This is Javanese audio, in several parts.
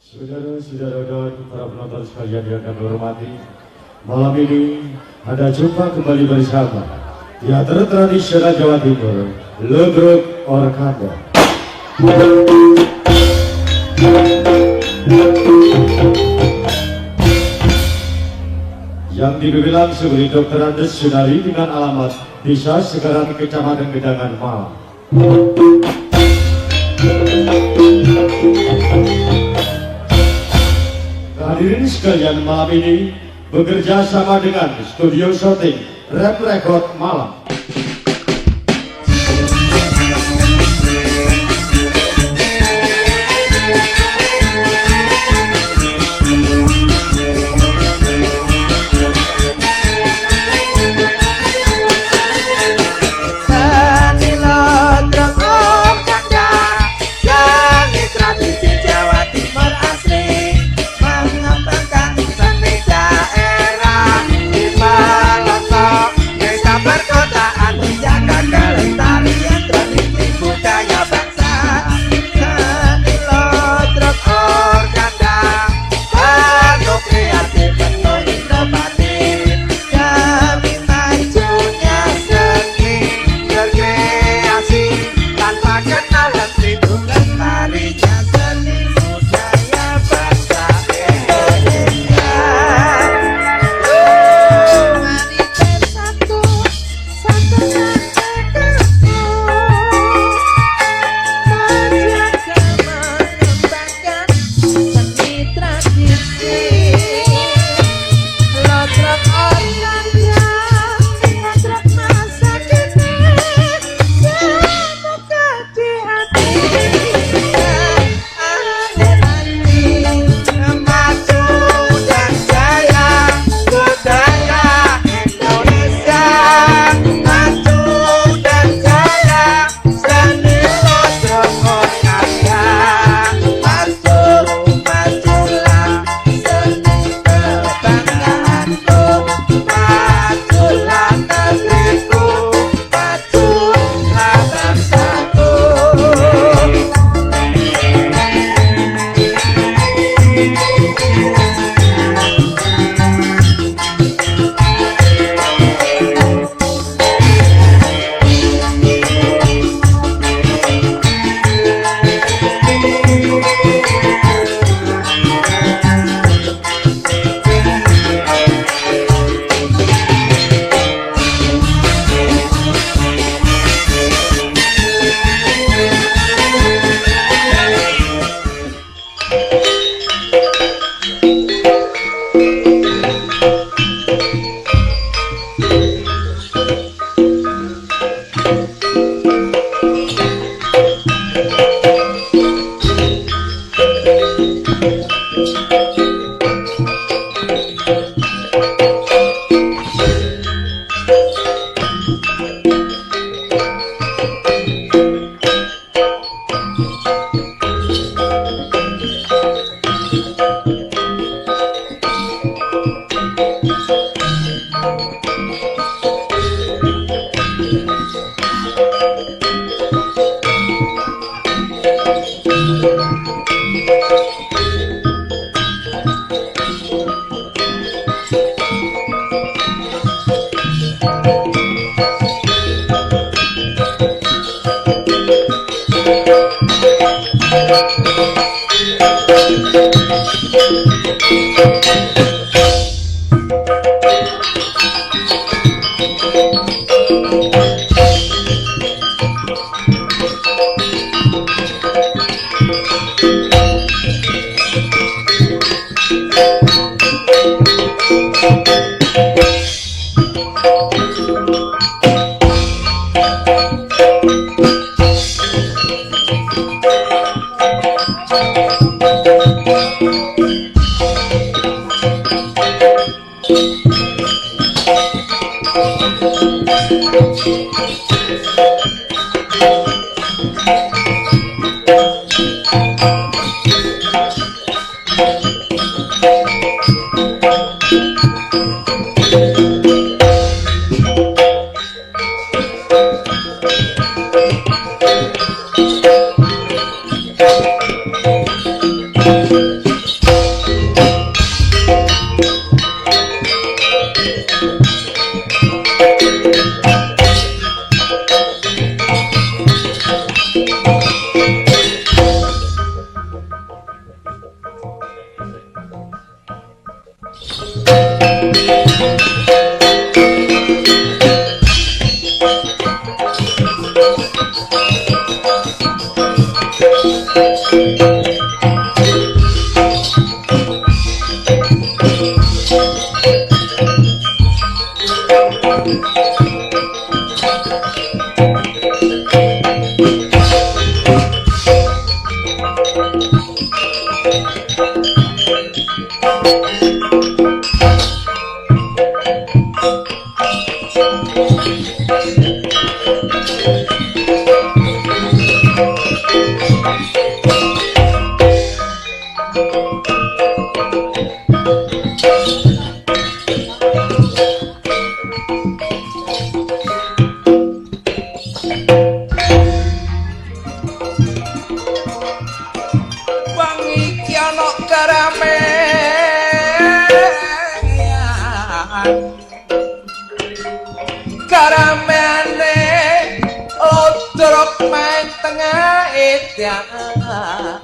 Saudara-saudara dan para penonton sekalian yang kami hormati, malam ini ada jumpa kembali bersama teater tradisional Jawa Timur, Legruk Orkada. Yang dipimpin langsung oleh Dr. Andes Sunari dengan alamat Desa Sekarang, Kecamatan Gedangan, Malang. Hadirin sekalian, malam ini bekerja sama dengan Studio Shooting Rap Record Malang.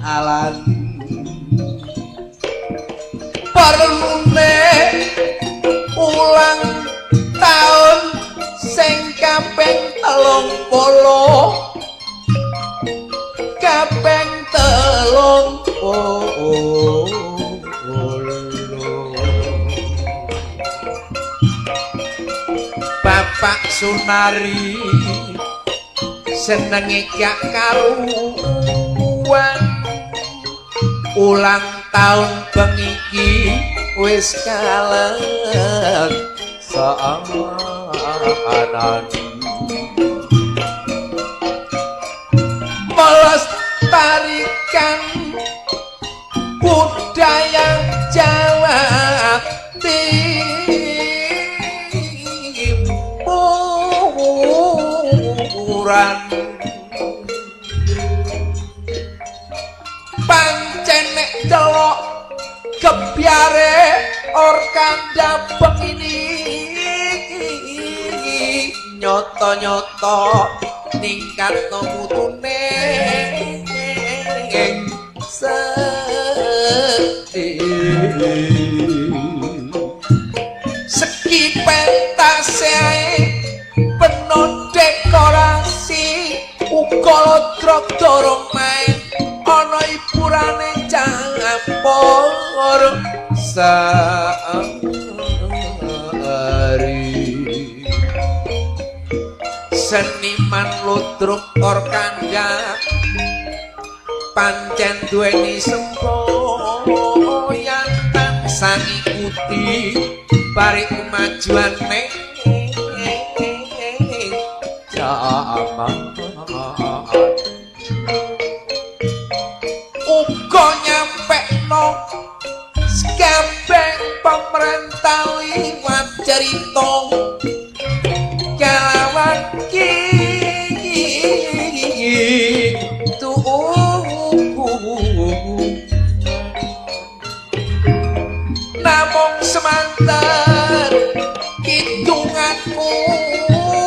Alan perlune ulang tahun sing kaping 30 kaping 30 Bapak Sunari senenge gak karuan ulang tahun bengi wis kaleng saanan melestarikan budaya Jawa Timuran pancen nek delok kebiare orkanda begini nyoto-nyoto ningkat no mutune segi pentase penuh dekorasi uga lodrok dorong main ana hipurane campur sehari seniman ludruk orkanda pancen duweni semboyan tansah ngikuti bari kemajuan ning jaman uga nyampekno kabeh pemerintah liwat cerita kalawan namung semanten hitunganmu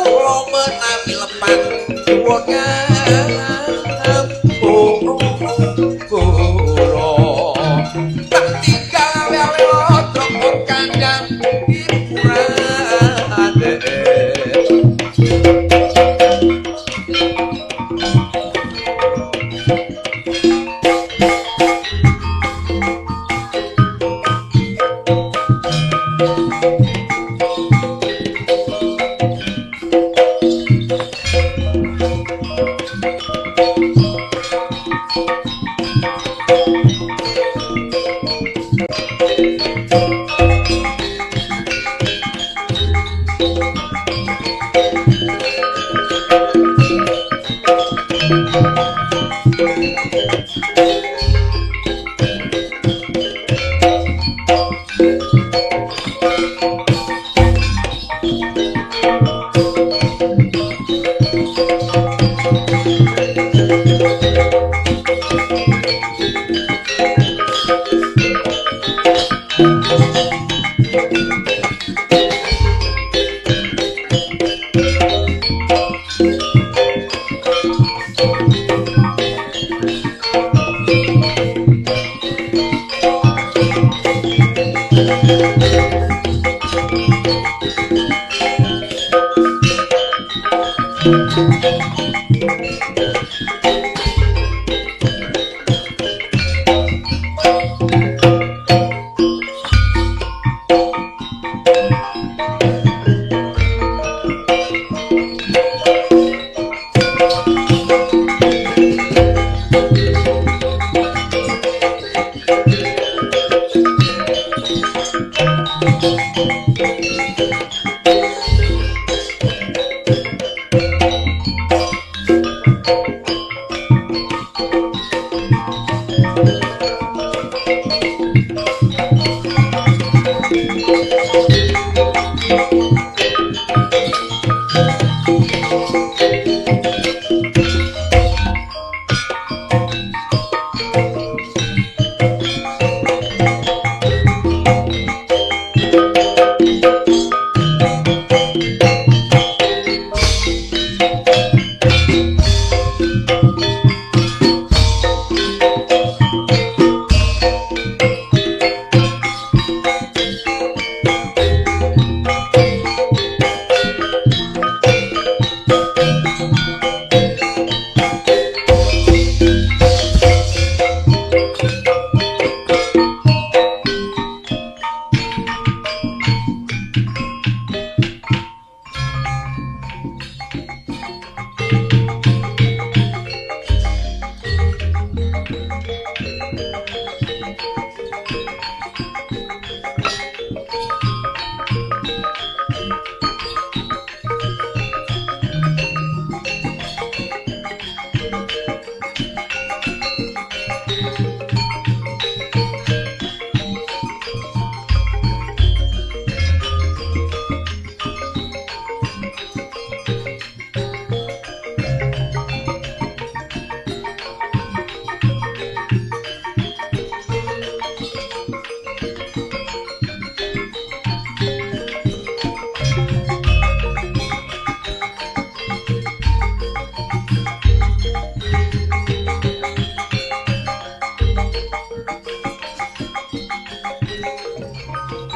lo menawi lepan duwonya tak tinggal awe-awe trok kandang hiburan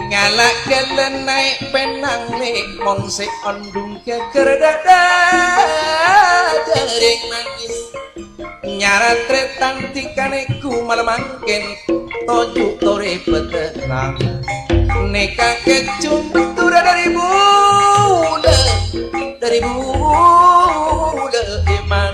ngalak kelen naik penang nek mon se ondung kekeredada jering nangis nyarat tretan tikane ku malemangken toju tore petenang neka kecung betura dari bude iman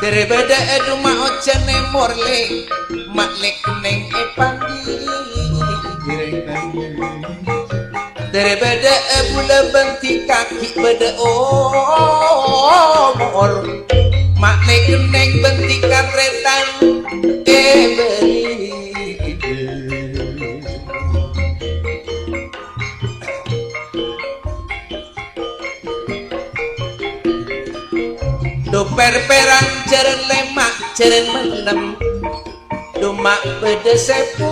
terbeda edu ma ojane morle maklek neng epandi terbeda ebula benti kaki beda omor maklek neng benti katretan beri do perperang jeren lemak jeren mendem do mak beda sepuntong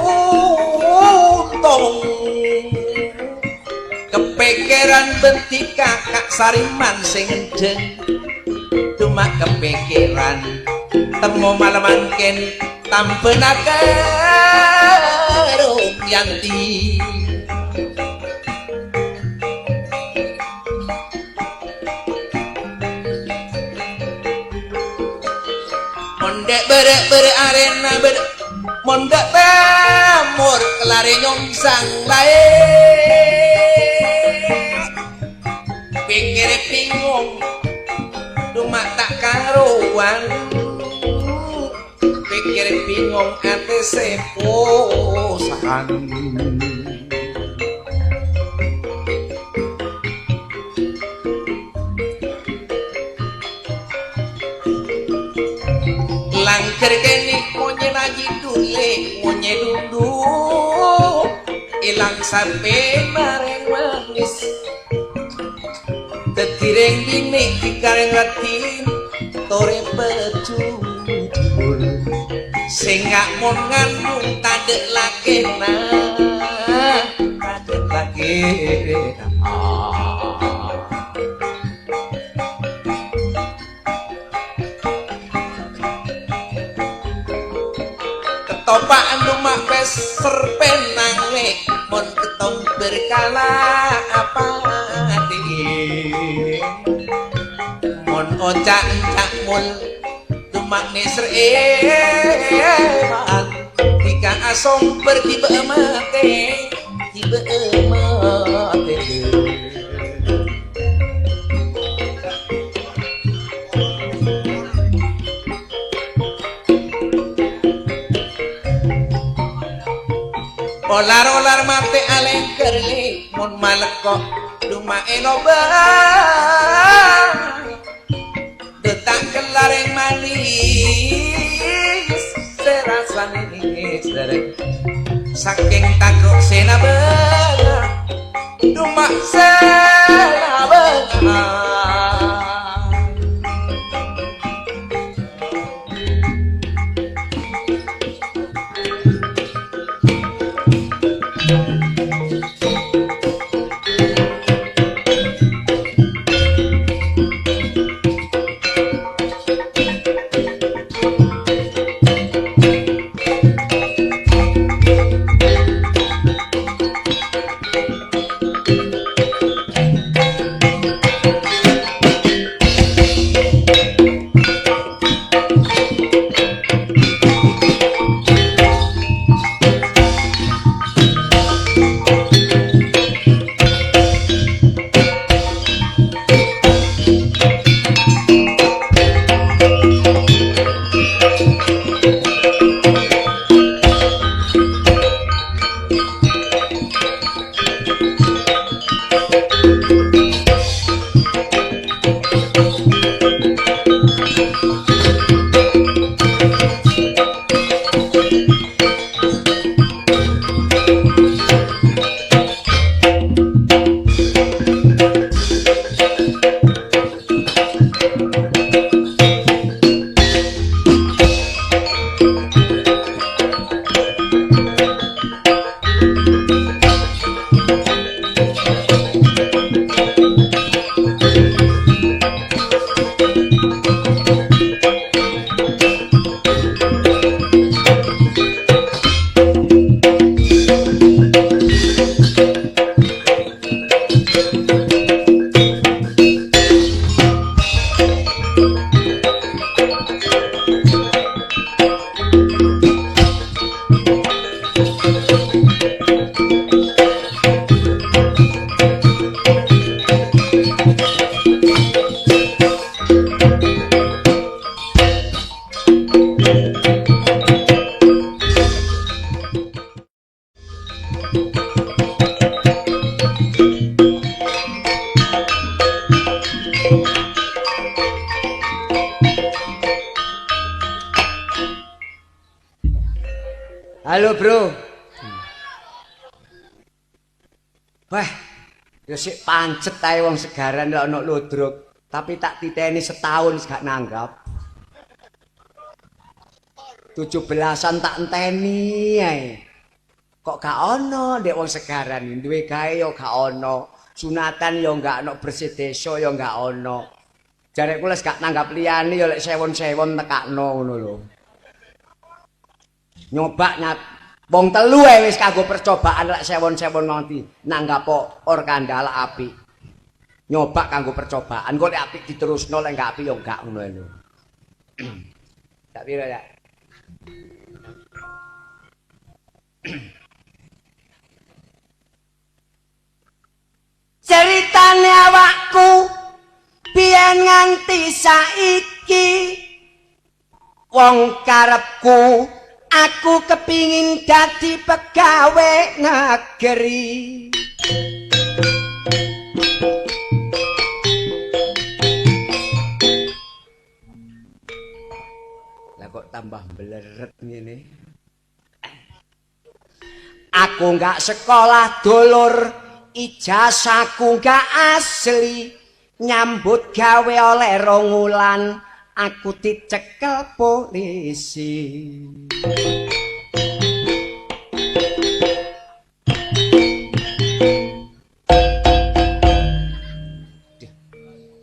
kepikiran benti kakak sariman sing endeng do mak kepikiran temu malemangken tampenake Yanti mondek bere arena bere mondek tamur kelare nyongsang lae pikir bingung cuma tak karuan pikir bingung ate seposan langker kene monye lagi dule monye dundu ilang sampe mareng manis tetireng bini dikareng ratin tore pecujur sing gak mon ngandung tadek lakena tadek lakena ketopaan rumah peser penang lek mon ketong berkala apa mon ocak cak mul tumak nisr eman tika asong pergi beemate tiba emate olar mate aleng kerli mon malekok duma enobang detak kelareng manis serasa nis saking takut senabeng duma senabeng Halo, Bro. Wah, ya sik pancet ae wong segaran lek ana ludruk, tapi tak titeni setahun gak nanggap. 17-an tak enteni ae. Kok gak ono ndek wong segaran duwe gawe ya gak ono. Sunatan ya gak ono, bersih desa ya gak ono. Jarek kula gak nanggap liyane ya lek sewon-sewon tekakno ngono lho. Nyoba wong telu wis kanggo percobaan lek sewon-sewon nganti nanggap or kandhal apik. Nyoba kanggo percobaan kok lek apik diterusno lek gak apik ya gak ngono lho. Tak pira ya. Ceritane awakku biyen nganti saiki wong karepku aku kepingin dadi pegawe negeri. Lah kok tambah bleret ngene. Aku nggak sekolah dulur, ijazahku nggak asli, nyambut gawe oleh 2 wulan, aku dicekel polisi.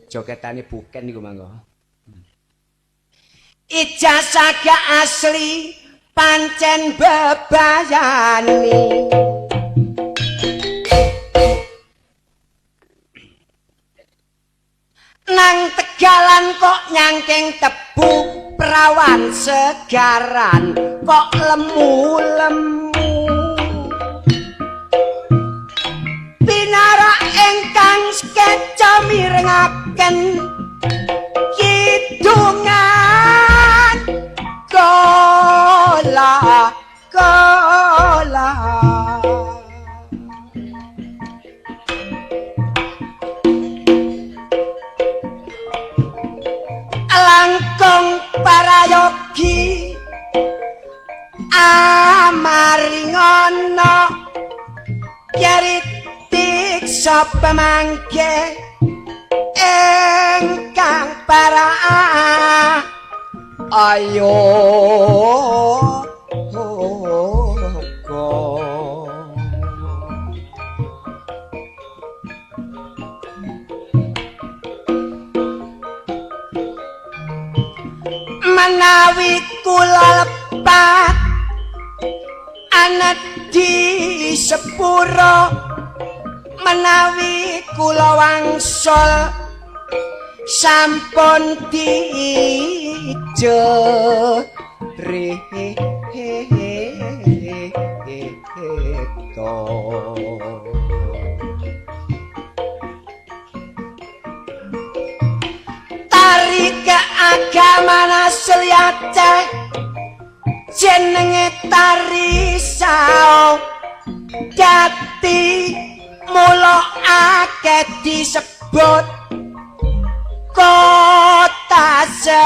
Jogetane buken niku mangga. Ijazah gak asli, pancen bebayani. Nang Tegalan kok nyangking tebu, perawan segaran kok lemu-lemu. Pinarak ingkang skeca mirengaken kidungan kola. Langkung parayogi amaringono yaritik sapa mangke engkang para ayo menawi kula lepat anet di sepuro, menawi kula wangsul sampun tari keagamaan asli Aceh jenenge tari sao, dadi mula akeh disebut kota Serambi.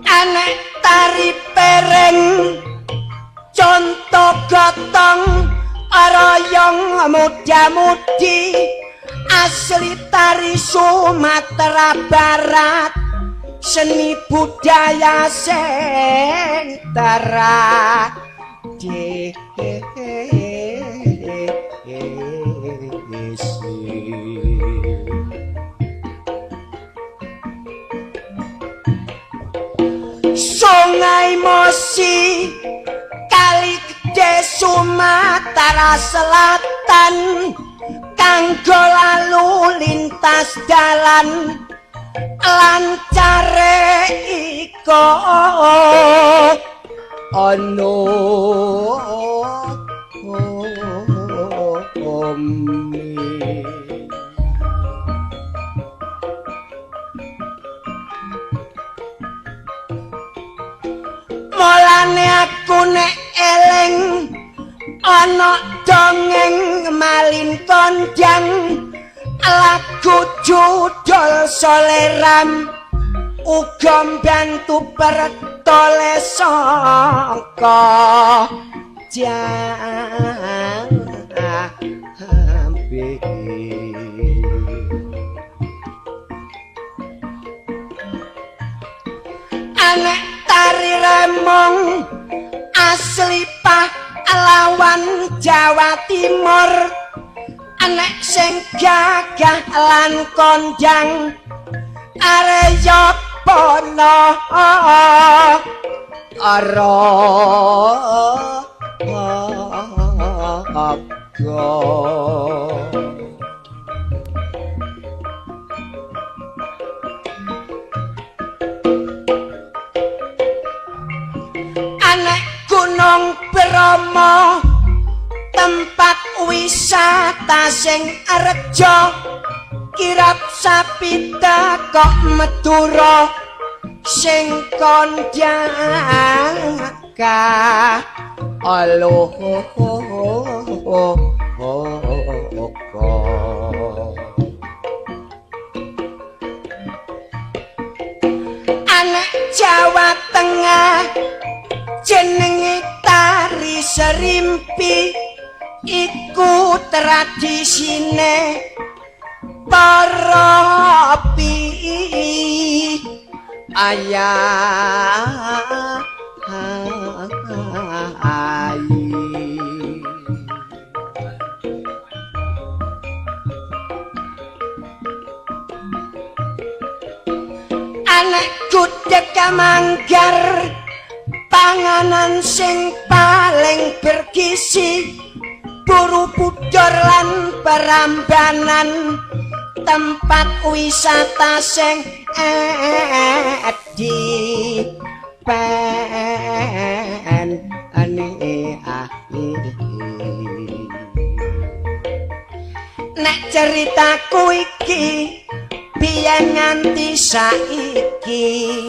Anek tari pereng contoh gotong royong muda-mudi asli tari Sumatera Barat, seni budaya sing tradisi. Sungai Mosi, Kali Gede Sumatera Selatan, kanggo lalu lintas dalan lancare iko ono mulane aku nek eling ana dongeng malin kondang lagu judul soleram uga mbantu pertole sangka jambe anek tari remong asli pahlawan Jawa Timur anek sing gagah lan kondang Arya Pono anek Gunung Bromo tempat wisata sing rejo kirap sapita kok Madura sing kondang ka aloh anak Jawa Tengah jenenge tari serimpi iku tradisine para ayah anak gudeg Manggar panganan sing paling bergizi Borobudur lan Prambanan tempat wisata sing edi pen nek ceritaku iki biyen nganti saiki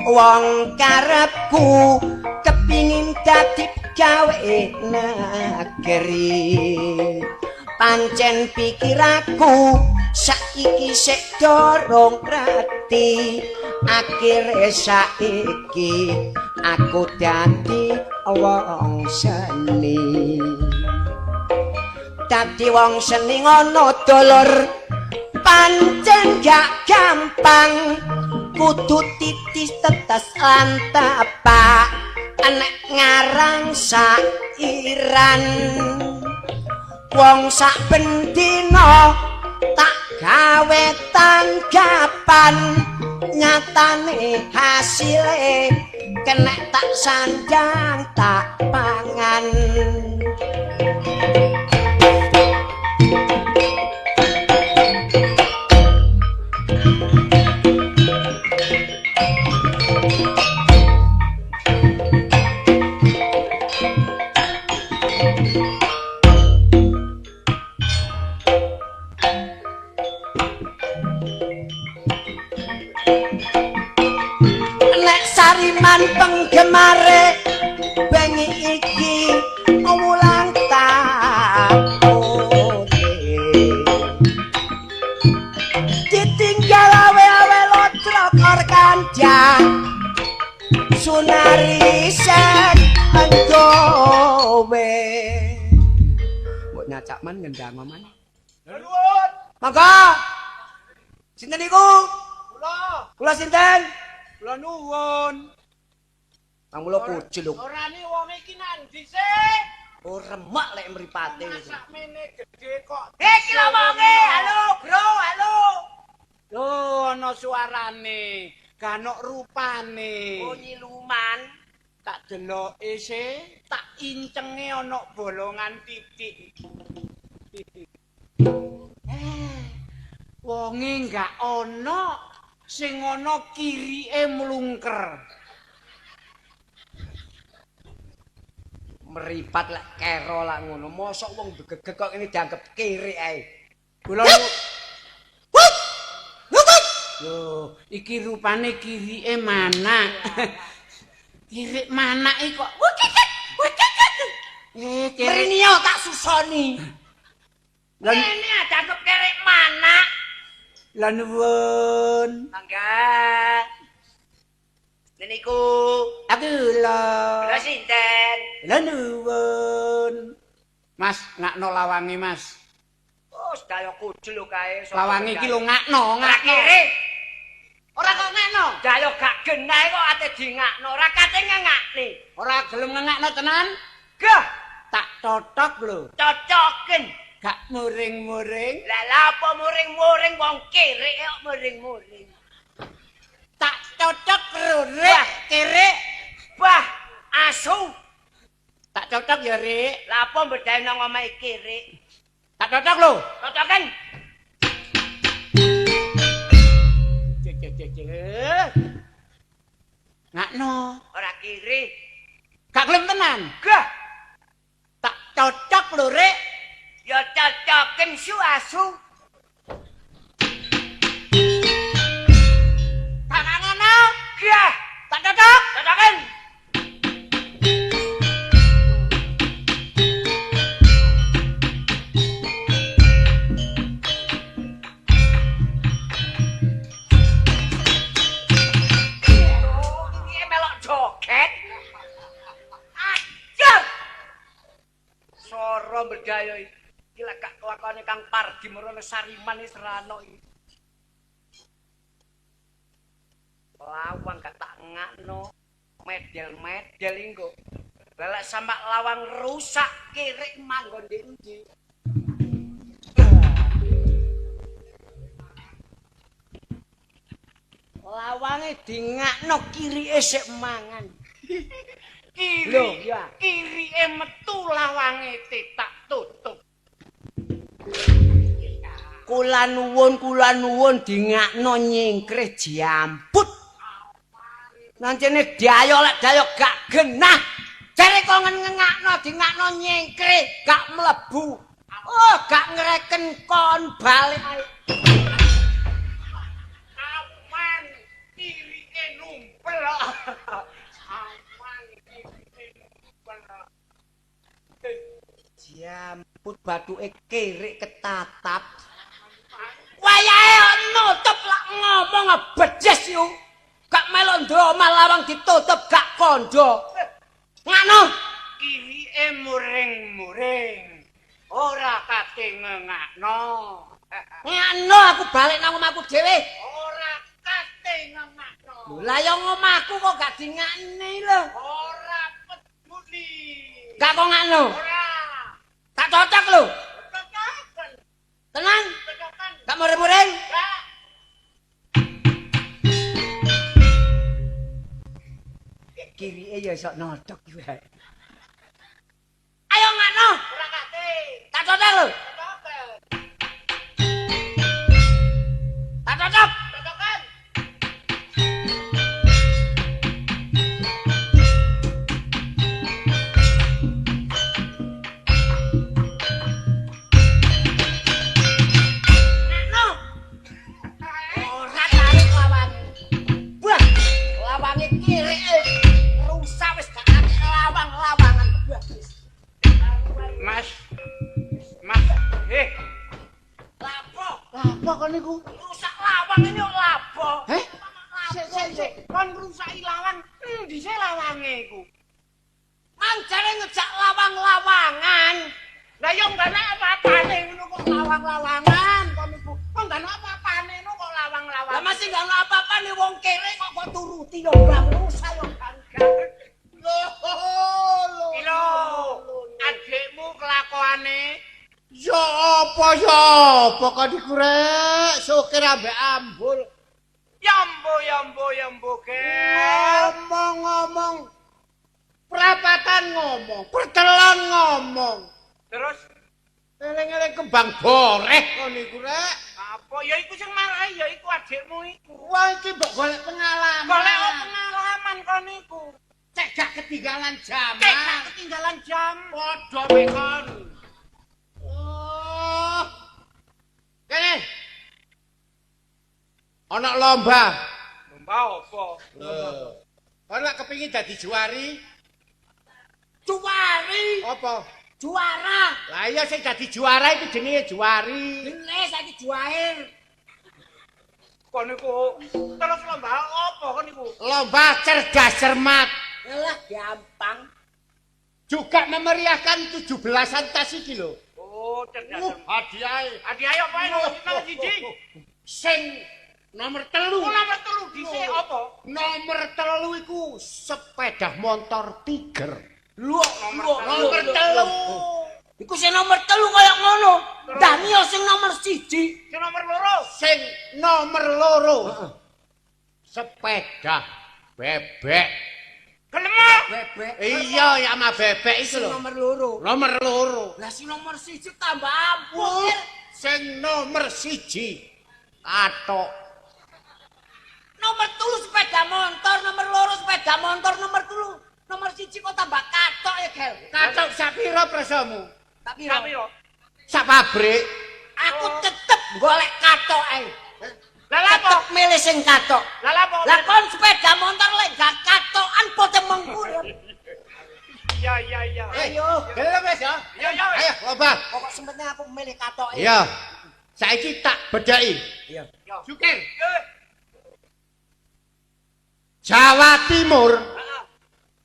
wong karepku kepingin dadi gawe negeri pancen pikiraku saiki sik dorong rati akhire saiki aku dadi wong seni ngono dulur pancen gak gampang kudu titis tetes lan tepak nek ngarang sairan wong sak bendina tak gawe tanggapan nyatane hasile kena tak sandang tak pangan Sariman penggemare bengi iki ulang tahun ditinggal awe-awe lotrok orkanja sunari sek andowe mbok nyacak man ngendang man nuwun monggo sinten niku kula sinten kula nuwun. Kang mulo kucil lho. Ora ni wong iki nang ndi sih? Oh remek lek mripate. Sakmene gedhe kok. Iki lho wonge. Halo, Bro, halo. Lho ana suarane, gak ana rupane. Oh nyiluman. Tak deloke sih, tak incenge ana bolongan titik. Wonge gak ana. Sing ana kirike mlungker. Meripat lek kero lak ngono. Mosok wong gegeg kok ini dianggep kiri ae. Kula Lho, iki rupane kirike manak. Kirik manak iki kok. Mrinio tak susoni. Lan Ini ada kerek mana? lan nuwun. Mangga. Niku Aku lho. kula sinten? Lan nuwun. Mas, ngakno lawange, Mas. Oh, sedaya kujul kae. Lawange iki lho ngakno, Ora ngakno. kiri. Ora kok ngakno. Dayo gak genah kok ate dingakno, ora kate ngakne. Ora gelem ngakno tenan. Gah, Tak totok lho. cocoken. Gak muring-muring. Lah lha apa muring-muring wong kiri kok muring-muring. Tak cocok rek kiri. Bah, asu. Tak cocok ya rek. Lah apa bedane nang omahe kiri? Tak cocok lho. Cocoken. Ngakno. Ora kiri. Gak gelem tenan. Gah, Tak cocok lho rek. ya cocoken su asu. Tak ngono. Gah, Tak cocok. cocoken. Iki melok joget. Ajar. Soro berdaya iki. Iki lek gak kelakone Kang Pardi merono Sariman wis rano iki. Lawang gak tak ngakno. Medel-medel iki kok. Lek sampak lawang rusak kirik manggon ndi endi. Lawange dingakno kirike sik mangan. Kiri, Lho, ya. kirike metu lawange tak tutup. Kula nuwun dingakno nyingkrih jambut. Nancene dayo lek dayo gak genah. Jare kok ngengakno dingakno nyingkrih gak mlebu. Oh, gak ngreken kon balik ae. Aman, kirike numpel. Aman, kirike numpel. Jambut bathuke kirik ketatap. Wayahe nutup lak ngomong bejes yo. Gak melok ndoma lawang ditutup gak kondo. Ngano? Kirike muring-muring. Ora kate ngengakno. Ngano aku balik nang omahku dhewe. Ora kate ngengakno. Lah ya omahku kok gak dingakne lho. Ora peduli. Gak kok ngano. Ora. Tak cocok lho. Cocokan. Tenang. Cocokan. Gak muring-muring. Gak. Kirike ya sok nodok iki wae. Ayo ngakno. Ora kate. Tak cocok lho. Cocokan. Tak cocok. Cocokan. Ngakno. Ora tarik lawange. Wah, lawange kirike rusak wis gak ate lawang-lawangan. Mas. Mas. Lapo? Lapo kon niku? Rusak lawang ini kok lapo? Heh? Sik. Kon rusaki lawang. Endi sih lawange iku? Mang jare ngejak lawang-lawangan. Lah yo nggak ana apa-apane ngono kok lawang-lawangan kon niku. Kok nggak ana apa-apane ngono kok lawang-lawangan. Lah masih gak ono apa-apane wong kere kok turuti yo bang rusak yo kan. Lho, adikmu kelakuane Ya apa kok niku rek sukir ambek ambul. yambo gel. Ngomong-ngomong perapatan ngomong, pertelan ngomong. Terus Eling-eling kembang boreh kok niku rek. apa? Ya iku sing marahi ya iku adikmu iku. Wah iki mbok golek pengalaman. Golek pengalaman kon niku. Cek gak ketinggalan zaman. Cek gak ketinggalan jam. Padha mekon. Oh. Kene. Ana lomba. Lomba apa? Ana kepengin dadi juari? Juwari. Apa? Juara. Lah iya sing dadi juara itu jenenge juari. Dene saiki juair. Kon niku terus lomba apa kon niku? Lomba cerdas cermat. Lah gampang. Juga memeriahkan 17-an tas iki lho. Oh, cerdas. Hadiah. Hadiah apa nomor siji? Sing nomor 3. Oh, nomor 3 dhisik apa? Nomor 3 iku sepeda motor Tiger. Nomor 3. Iku sing nomor 3 kaya ngono. Daniel sing nomor 1. Sing nomor 2. Sing nomor 2. Sepeda bebek. Gelem. Bebek. Iya, ya mah bebek Sing itu lho. nomor 2. Nomor 2. Lah sing nomor 1 tambah ampun. Sing nomor 1. Katok. Nomor 3 sepeda motor, nomor 2 sepeda motor, nomor 3. Nomor 1 kok tambah katok ya, Gel. Katok sak pira prasamu? Tak piro? Piro? Sak pabrik. Aku tetep golek katok ae. Lah lha apa? Tetep milih sing katok. Lah lha apa? Lah kon sepeda motor lek gak katokan pote mengkurep. Iya. Ayo. Gelem wis ya? Iya. Ayo, lomba. Pokok sempetnya aku milih katok. Iya. Saiki tak bedhaki. Iya. Sukir. Jawa Timur.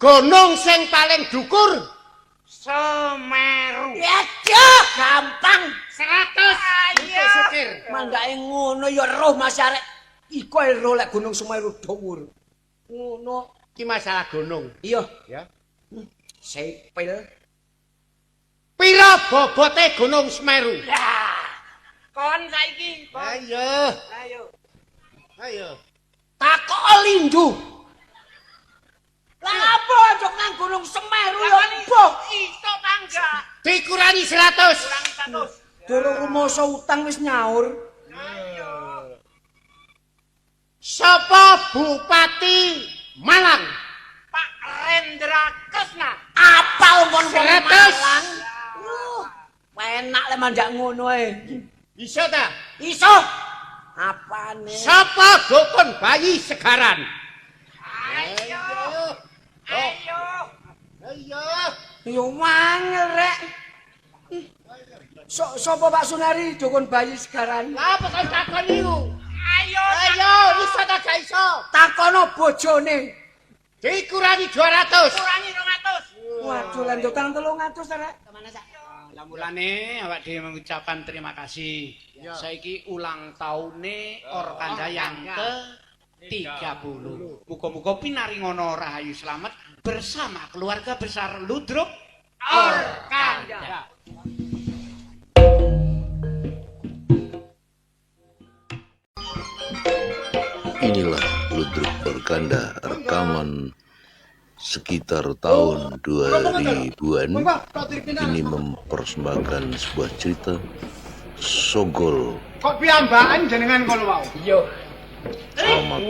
Gunung sing paling dhukur. Semeru. Ya dah, gampang. 100. Iya. Sukir. Mandake ngono ya roh Mas Arek. Iku ae roh lek Gunung Semeru dhuwur. Ngono. Iki masalah gunung. Iya. Ya. Sepil. Pira bobote Gunung Semeru? Lah. Kon saiki. Ayo. Ayo. Takok lindhu. Lah apa njok nang Gunung Semeru ya mbok. Iso tangga. Dikurani 100. Kurang 100. Durung rumoso utang wis nyaur. Ayo. Sapa Bupati Malang? Pak Rendra Kresna. Apal kon wong 100. Malang. Enak le manjak ngono ae. Bisa ta? Iso. Apane? Sapa dukun bayi segaran? Ayo. Yo mangel rek. Sopo Pak Sunari dukun bayi segaran? Lah apa kok takon niku? Ayo. Iso ta gak iso? Takono bojone. Dikurani 200. Kurangi 200. Waduh lan utang 300 rek. Lamulane awak dhewe mengucapkan terima kasih. Saiki ulang taune Orkanda yang ke-30. Muga-muga pinaringono rahayu slamet bersama keluarga besar Ludruk Orkanda. Inilah Ludruk Orkanda rekaman sekitar tahun 2000-an. Ini mempersembahkan sebuah cerita Sogol. Kok piyambakan jenengan kono wau? Iya, Selamat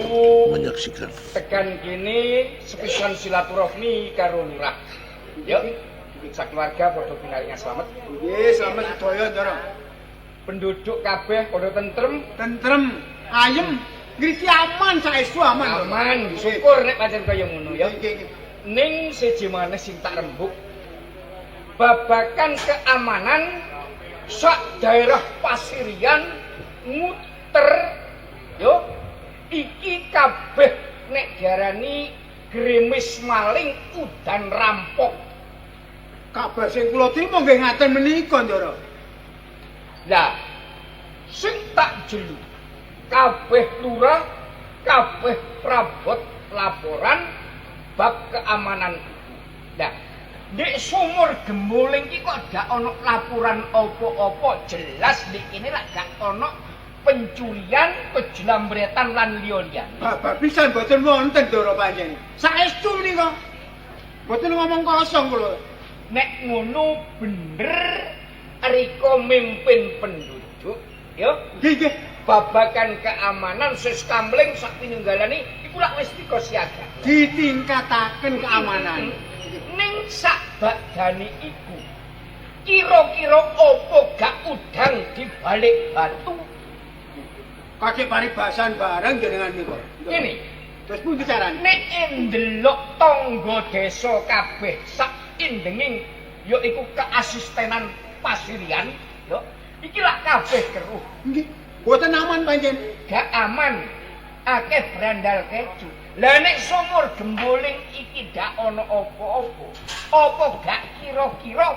menyaksikan. tekan kene sepisan silaturahmi karo lurah. Yuk, sakeluarga padha pinaringan slamet. Nggih, selamat sedaya, Ndara. Penduduk kabeh padha tentrem, Tentrem, ayem, ngriki aman saestu aman. aman, syukur nek pancen kaya ngono ya. Nggih. Ning siji maneh sing tak rembug babakan keamanan sak daerah Pasirian muter yo iki kabeh nek diarani gerimis maling udan rampok. Kabar sing kula trima nggih ngaten menika, Ndara. Lah sing tak jelu kabeh lurah kabeh prabot laporan bab keamanan itu. Nah, di sumur Gemuling iki kok gak ono laporan apa-apa, jelas di kene lak gak ono pencurian, kejlambretan lan liya-liya. Bapak pisan boten wonten Ndara panjenengan. Saestu menika. Boten ngomong kosong kula. Nek ngono bener riko mimpin penduduk, ya. Nggih. Babakan keamanan sis kambling sak pinunggalane iku lak wis dika siaga. Ditingkataken keamanan. Ning sak badane iku kira-kira apa gak udang di balik batu. Kakek paribasan bareng jenengan niku. Ini Terus pundi carane? nek ndelok tangga desa kabeh sak indenging yaiku keasistenan pasirian yo iki lak kabeh keruh. Nggih, mboten aman panjen. Gak aman. Akeh brandal keju. Lah nek sumur gemboling iki gak ana apa-apa. Apa gak kira-kira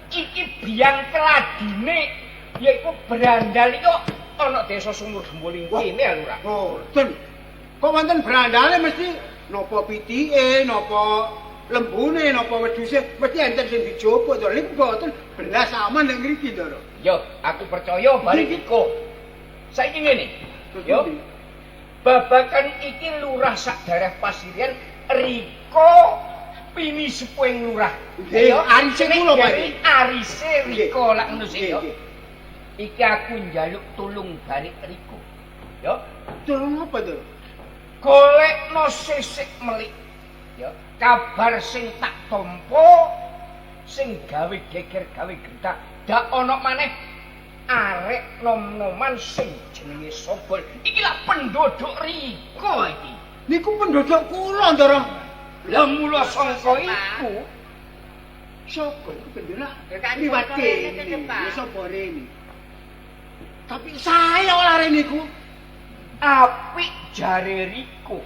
iki biang keladine yaiku brandal iku ana desa sumur gemboling kene lho, Lurah. Boten. Kok wonten brandale mesti napa pitike, napa lembune, napa wedhuse, mesti enten sing dijopo to. Lha boten belas aman nek ngriki to. Yo, aku percaya balik iku. Saiki ngene. Yo. Babakan iki lurah sak daerah Pasirian Riko pini sepuing lurah. Nggih, arise kula, Pak. Arise Riko lak ngono sih yo. Iki aku njaluk tulung balik Riko. Yo. Tulung apa to? Golekno sisik melik. Yo, kabar sing tak tampa sing gawe geger gawe gentak. Dak ana maneh arek nom-noman sing jenenge Sobol. Iki lak penduduk Riko iki. Niku penduduk kula, Ndara. Lah mula sangka iku Sapa iku penduduk? Kan Liwat kene, kene, Pak. sapa rene. Tapi saya ora rene niku. apik jare Riko.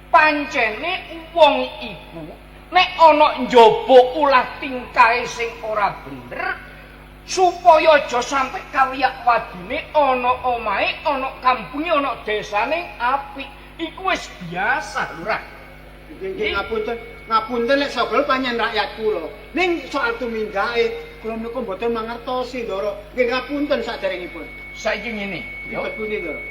Pancene wong iku nek ana njaba ulah tingkahe sing ora bener supaya aja sampe kawiyak wadine ana omahe, ana kampunge, ana desane apik. Iku wis biasa, Lurah. Nggih, ngapunten nek Sogol panjen rakyat kula. Ning soal tumindake kula menika mboten mangertosi, Ndara. Nggih ngapunten saderengipun. Saiki ngene, yo. Nggih pundi, Ndara?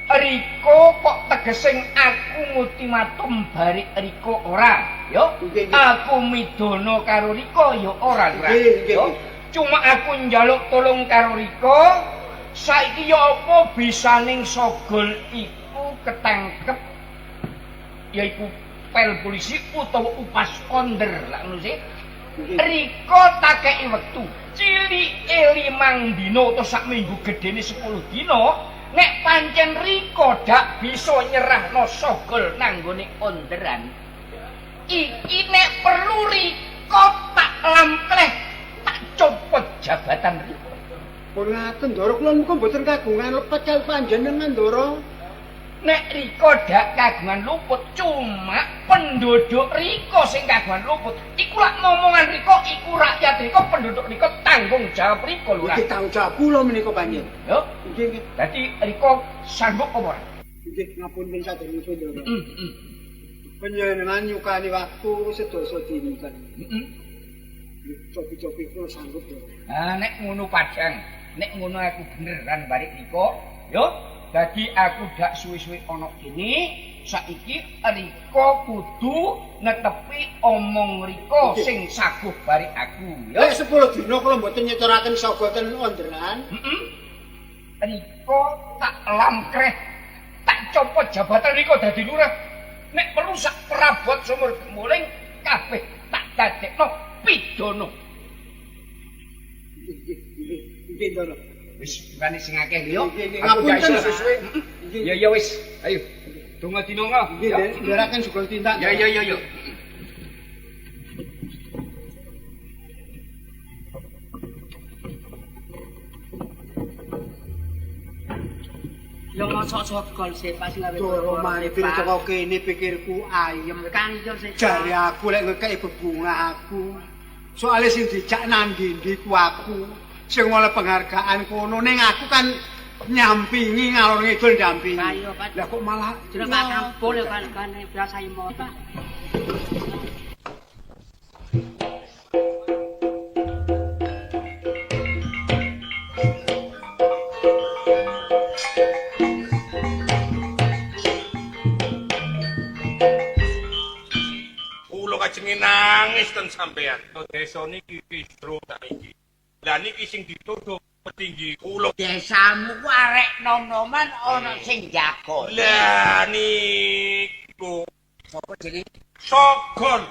Riko kok tegesing aku ngultimatum bari Riko ora, yo. Nggih, nggih. Aku midono karo Riko yo ora, Lurah. Nggih, nggih, Yo. nggih. Cuma aku njaluk tolong karo Riko, saiki yo apa bisaning Sogol iku ketangkep yaiku pel polisi utawa upas konder lak ngono sih. Riko tak kei wektu cilike 5 dina utawa sak minggu gedene 10 dina nek pancen Riko dak bisa nyerahno Sogol nanggone onderan iki nek perlu Riko tak lampleh tak copot jabatan Riko. Pun ngaten, Ndara, kula muga mboten kagungan lepet kali panjenengan, Ndara. Nek Riko dak kagungan luput, cuma penduduk Riko sing kagungan luput. Iku lak ngomongan Riko, iku rakyat Riko, penduduk Riko, tanggung jawab Riko, Lurah. Iki tanggung jawab kula menika panjen. Yo, Nggih, nggih. dadi Riko sanggup apa ora? Nggih, ngapunten saderengipun, Ndara. Panjenengan nyukani waktu sedasa dinten. Cobi-cobi kula sanggup, Ndara. Nah, nek ngono padang, nek ngono aku beneran balik Riko, yo. Dadi aku dak suwi-suwi ana kene, saiki Riko kudu netepi omong Riko sing saguh bari aku, yo. Lek 10 dina kula mboten nyeturaken sogoten onderan. Riko tak lamkreh, tak copot jabatan Riko dadi lurah. Nek perlu sak perabot sumur gemuling kabeh tak dadekno pidana. Nggih, Ndara. Wis bukan sing akeh yo. Nggih, Aku gak ngapunten, iso suwe. Nggih. Ya ya wis. Ayo. Donga dinonga. Nggih, nderaken sugeng tindak. Ya ya ya ya. Yo mosok Sogol sih pas ngawe Ndara mantir teko kene pikirku ayem. Kanjur sih. Jare aku lek ngekeki bebungah aku. Soale sing dijak nang ndi ku aku. Sing oleh penghargaan kono ning aku kan nyampingi ngalor ngidul ndampingi. Ayo, Pak. Lah kok malah Jeneng Pak Kampul ya kan biasa imo Pak. Kula kajenge nangis ten sampean. Desa niki kisru tak iki. Lah niki sing dituduh petinggi kula. Desamu ku arek nom-noman ana sing jago. Lah niku Sopo jenenge? Sogol.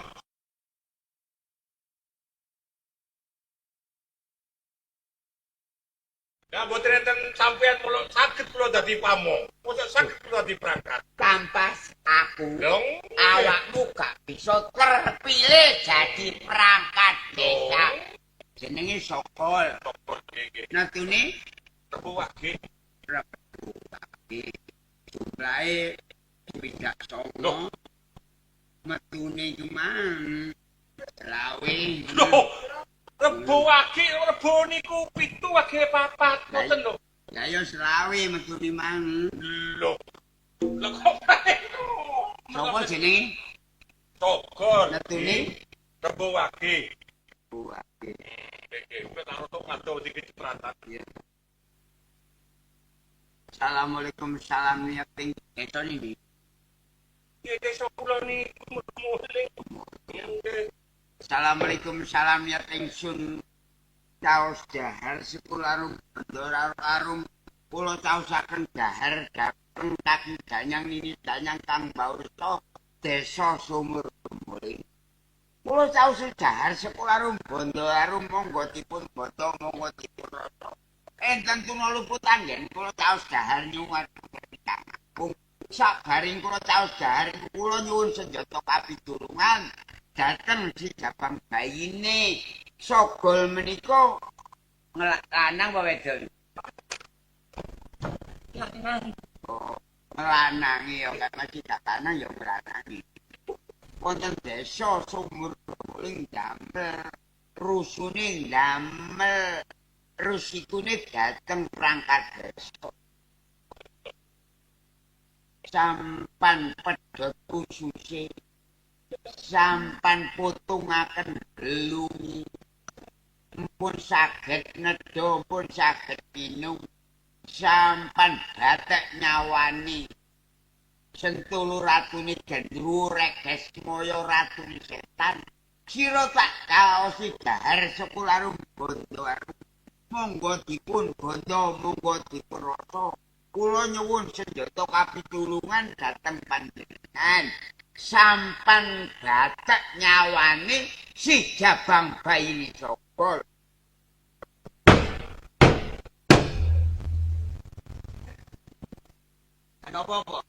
Ya mboten enten sampean kula saged kula dadi pamong. Mosok saged kula dadi perangkat. Kampas aku. Dong, awakmu gak bisa terpilih jadi perangkat desa. Jenenge Sokol. Natune Rebo Wage. jumlahe tidak songo. Metune cuman selawe. Loh, Rebo Wage, Rebo niku 7 Wage 4, ngoten lho. Ya yo selawe metune mang. Loh. Lho kok kae? Sapa jenenge? Togor. Natune Rebo Wage. Wage. Wis karo tok ngatur dikit perantara. Assalamualaikum salam niat ting desa niki. Desa kula niku muling. Assalamualaikum salam niat ingsun. Caos dahar sekularum bendora arum kula caosaken dahar dateng kaki danyang nini danyang kang baursa desa sumur muling. Kula caos dahar sekularum bendora monggo dipun boto monggo dipun rasa. Enten tuna luput anggen kula caos dahar nyuwun kanggung. Sabaring kula caos dahar kula nyuwun senjata kapitulungan dateng si Jabang bayine. Sogol menika lanang apa wedok? Lanang. Oh, lanange ya kan masih lanang ya lanange. Wonten desa sumur muling damel rusune damel rusikune dateng perangkat desa. Sampan pedhot kususe sampan putungaken belung pun saged nedha pun saged minum sampan batek nyawani Sentulu ratune gendru reges moyo ratune setan sira tak kaosi dahar sekularum bondo monggo dipun bondo monggo dipun rasa kula nyuwun senjata kapitulungan dhateng panjenengan sampan batek nyawane si Jabang bayi Sogol. Apa-apa?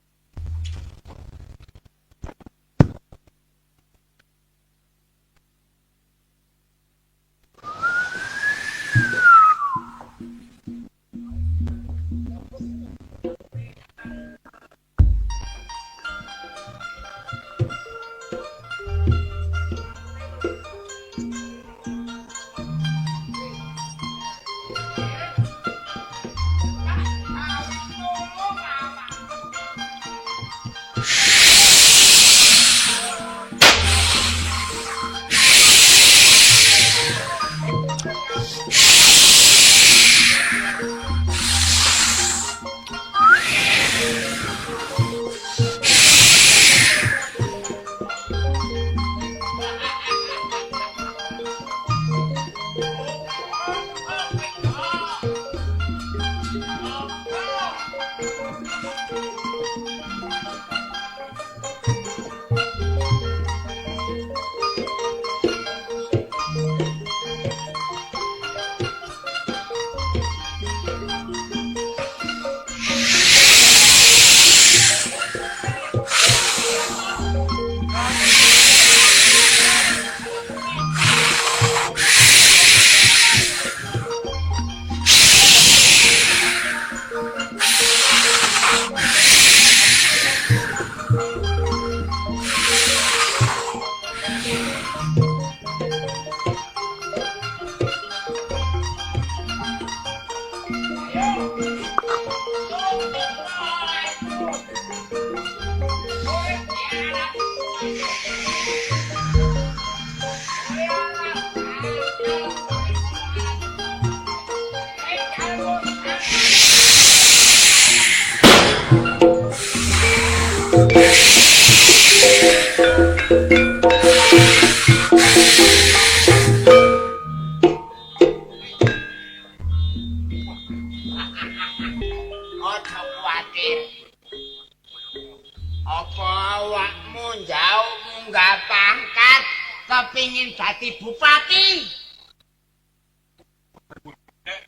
Kepingin dadi bupati.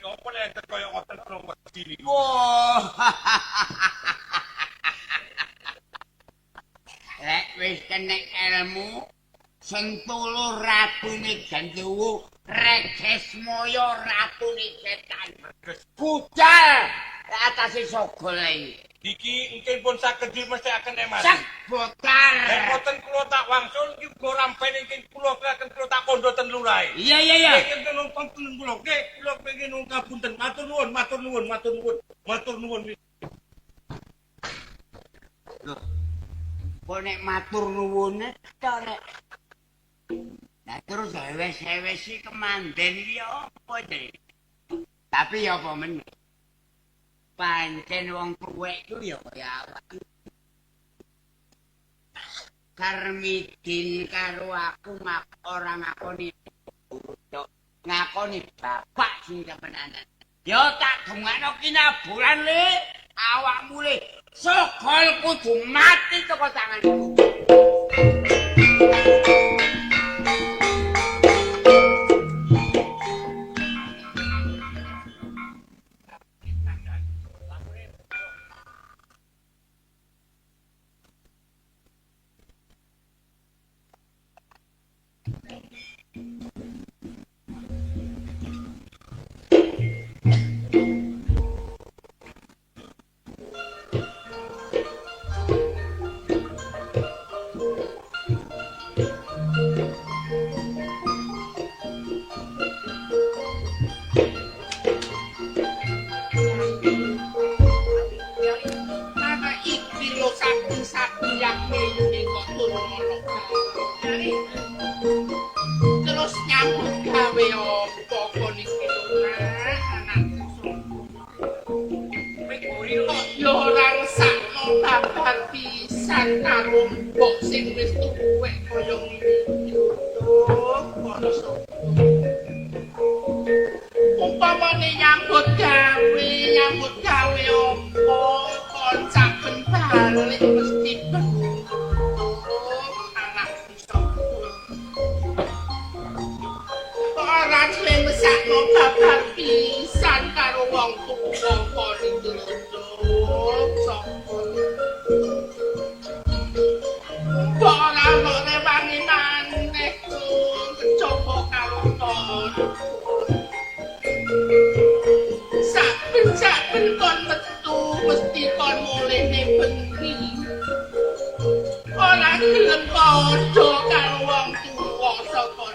Opo nek kaya ngoten karo wedi. Wah. Lek wis kenek ilmu Sentolo ratune Gandowo, Regesmoyo ratune setan. Budal atase Sogolai. Iki mungkin pun saged dimestakaken Mas. Sak botar. Nek boten kula tak wangsul iki uga rampene ingkang kula kelaken kula tak kandha ten lurahe. Iya. Ingkang numpang tulung kula. Nggih, kula pengin nuwun ngapunten. Matur nuwun. Loh. Kok nek matur nuwune to nek. Nah terus hewes-hewes iki kemanden iki apa iki? Tapi ya apa meneh? Pancen wong tuwek ku ya kaya awak. Karmidin karo aku ora ngakoni ngakoni bapak sing temenanan. Ya tak dongakno kinabulan le awakmu le Sogol kudu mati teko tanganku. Terus nyambut gawe opo kon iki anakku. Kok yo ora ngesakno babar pisan karo mbok sing wis tuwek kaya ngene. Umpamane nyambut gawe opo kon saben balik mesti mesakno babar pisan karo wong tuwa kon iki sapa ora boleh wangi maneh kecoba karo ton saben kon metu mesti kon mulihne bengi ora gelem padha karo wong tuwa saka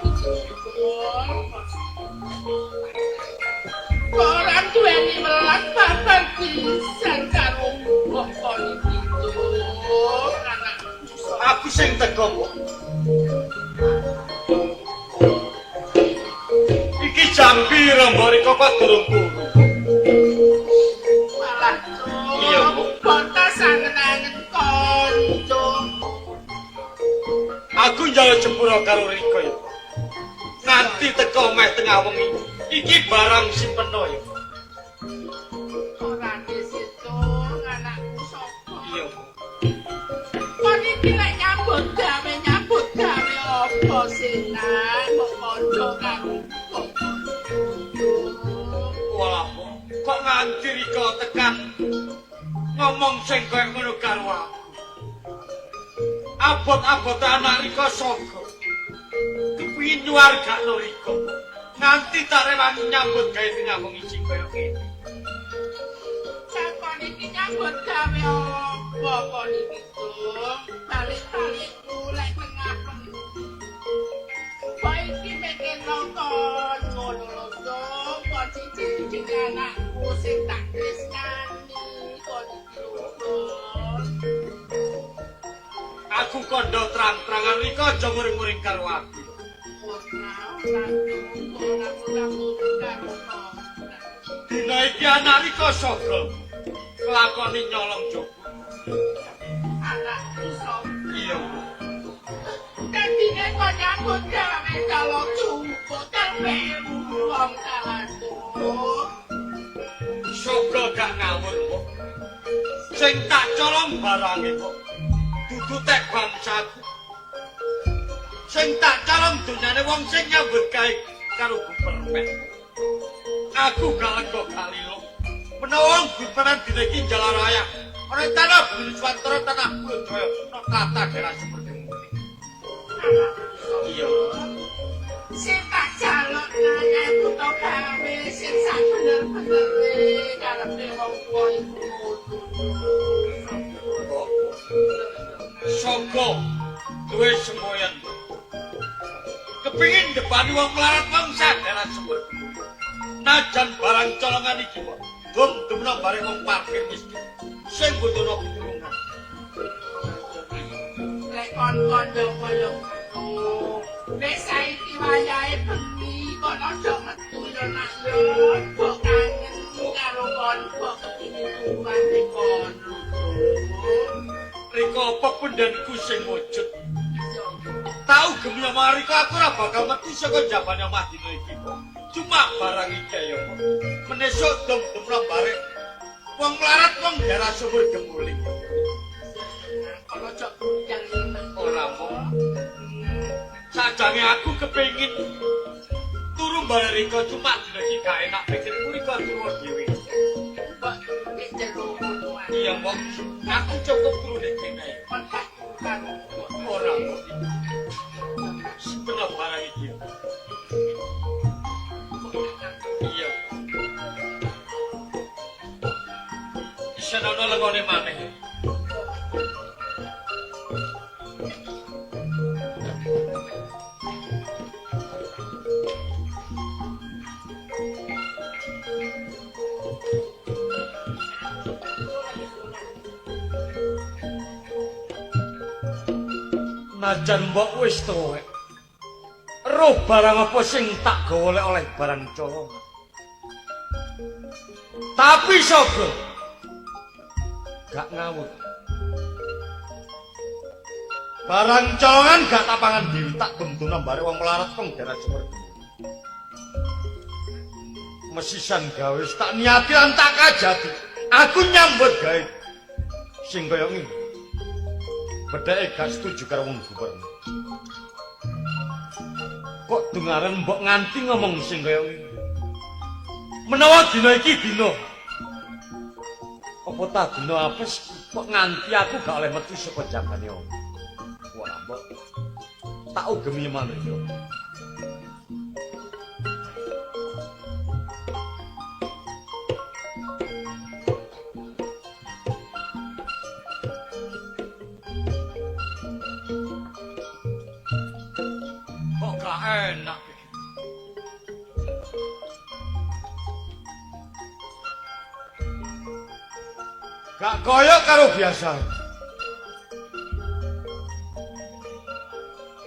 orang duweni welas babar pisan karo wong itu anak Aku sing teko kok. Iki jam piro mbok riko kok durung turu? malah Iya, Bu. kota sangenangen konco Aku njaluk jempura karo Riko ya. Nanti teko meh tengah wengi. Iki barang simpeno ya. ora disitu anakku sapa Iya, Bu. kon iki lek nyambut gawe apa sinan kok konco karo Walah, Bu. Kok nganti Riko tekan ngomong sing koyo ngono karo aku. Abot-abot anak Riko saka. Kepingin nyuargakno Riko. Nanti tak rewangi nyambut gawe tengah wengi sing koyo ngene. kon iki nyambut gawe apa kon iki balik-balikku lek tengah wengi kok iki pengen nonton ngono lho kon cici anakku sing tak tresnani kon iki lho Aku kondo terang-terangan Riko aja muring-muring karo aku. Dina iki anak Riko saka nglakoni nyolong jogo. Anakku sapa Iya, Bu. dadine kok nyambut gawe kalau cukup terpewu wong salahku Sogo gak ngawur, Bu. Sing tak colong barange, Bu. Dudu tek bangsaku. Sing tak colong dunyane wong sing nyambut gawe karo Gupermen. Aku gak lega kali lo. Menawa Gupermen dina iki jalan raya. Ora tanah bulu swantara tanah bulu no tata daerah seperti Iya. Sing tak jaluk nang aku to gawe sing sak bener-bener karepe wong tuwa iku. Soko duwe semboyan. Kepingin depani wong melarat wong sadaran semua. Najan barang colongan iki kok. Dumno bareng wong parkir miskin. Sing butuhno pitulungan. Lek kon-kon yo koyo nek saiki wayahe bengi kok aja metu yo nak yo. Kok kangen karo kon kok kepingin tuman kon. Riko pepundanku sing wujud. Tahu gemnya mariko aku ora bakal metu saka jabane omah dina iki kok. Cuma barang iki ya kok. Menesuk dom-domno bareng wong melarat wong daerah sumur gemuling. Kalau cok yang Ora mung sajange aku kepengin turu bareng Riko cuma dina iki gak enak pikirku Riko turu dhewe. kok nek jero kuduan. Iya mong aku cukup turu nek kene. Kon gak karo Ora mung sebenarnya barang iki. Iya. Senono lengone maneh. Najan mbok wis tuwek. Roh barang apa sing tak gawa oleh barang colongan. Tapi sapa gak ngawur. Barang colongan gak tapangan dhewe tak gemduna bare wong melarat wong daerah sumur. Mesisan gawe tak niati lan tak kajati. Aku nyambut gawe sing kaya ngene. Bedheke gak setuju karo wong gubernur. Kok dengaren mbok nganti ngomong sing kaya ngene. Menawa dina iki dina apa ta dina apes kok nganti aku gak oleh metu saka jabane om. Wah, mbok tak ugemi maneh yo. Kok gak enak. Gak kaya karo biasa.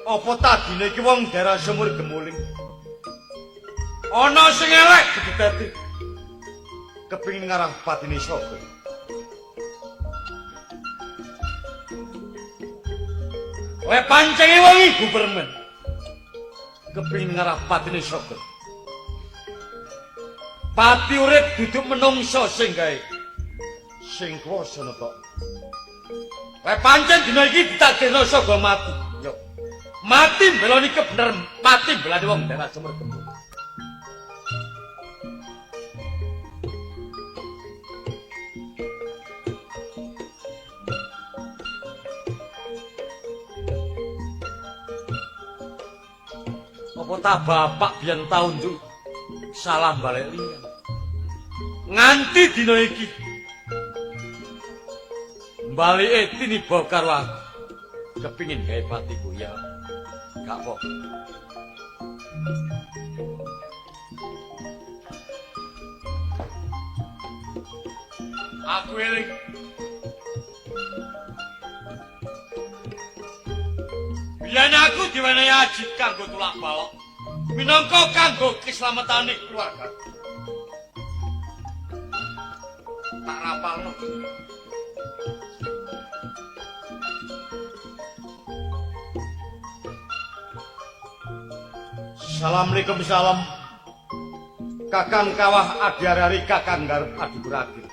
Apa tadine iki wong daerah sumur gemuling? Ana sing elek gedheti. Kepingin ngarah patine sapa? Kowe pancenge wong iku bermen. Kepingin ngarah patine sapa? Pati urip duduk menungso sing gawe. Sing kuwasa tok. Kowe pancen dina iki ditakdirno saka mati. Yo. Mati mbeloni kebener, mati belani wong daerah sumur gemuling. Apa ta bapak biyen tau njuk salam balik liyan. Nganti dina iki balike tiniba karo aku. Kepingin gawe patiku ya. Gak apa. Aku eling. Biyen aku diwenehi aji kanggo tulak balok. Minangka kanggo keslametane keluarga. Tak rapalno. Assalamualaikum salam. Kakang kawah adiarari kakang garep adu beragil.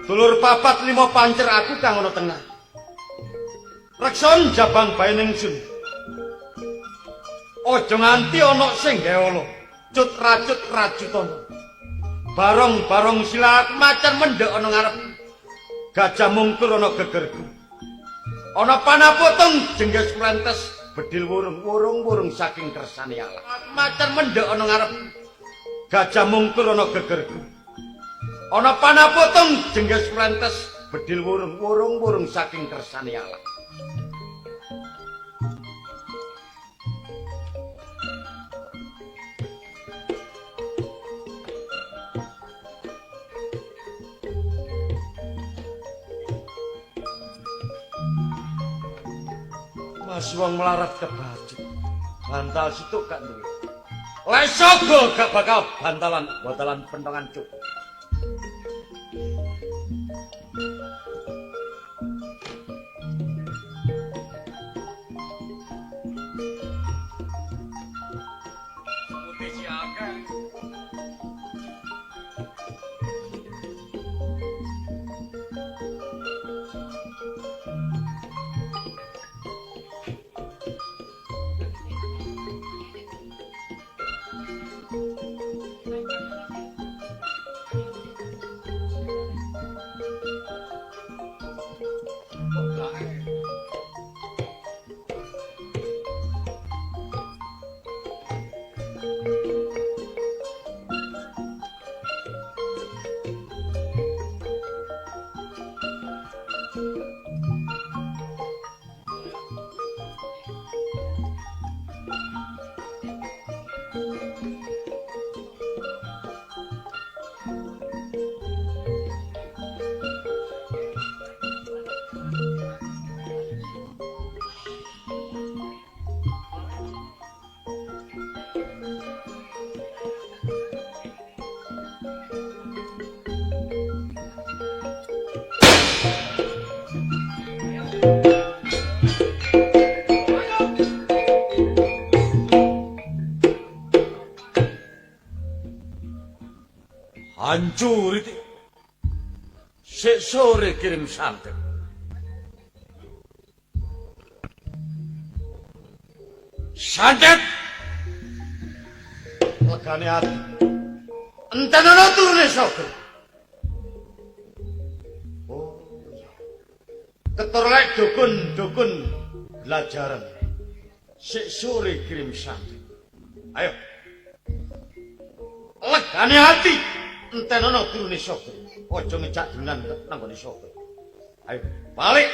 Dulur papat lima pancer aku kang ana tengah. Rekson jabang bae ning sun. Aja nganti ana sing gawe ala. Cut racut rajutan. Barong-barong silat macan mendhek ana ngarep. Gajah mungkur ana gegerku. Ana panah potong jengges prentes. bedil wurung saking kersane Allah. Macan mendhek ana ngarep gajah mungkul ana gegerku. Ana panah potong jengges prentes bedil wurung saking kersane Allah. Mas wong melarat kebacut. Bantal situ gak duwe. Lesogo gak bakal bantalan pentongan cuk. Hancur itu. Sik sore kirim santet. Santet. Legane ati. Enten ana turune saka. Oh. Ketor lek dukun belajaran. Sik sore kirim santet. Ayo. Legane ati. Enten ana turune saka. Aja ngejak dolan nang gone saka. Ayo, balik.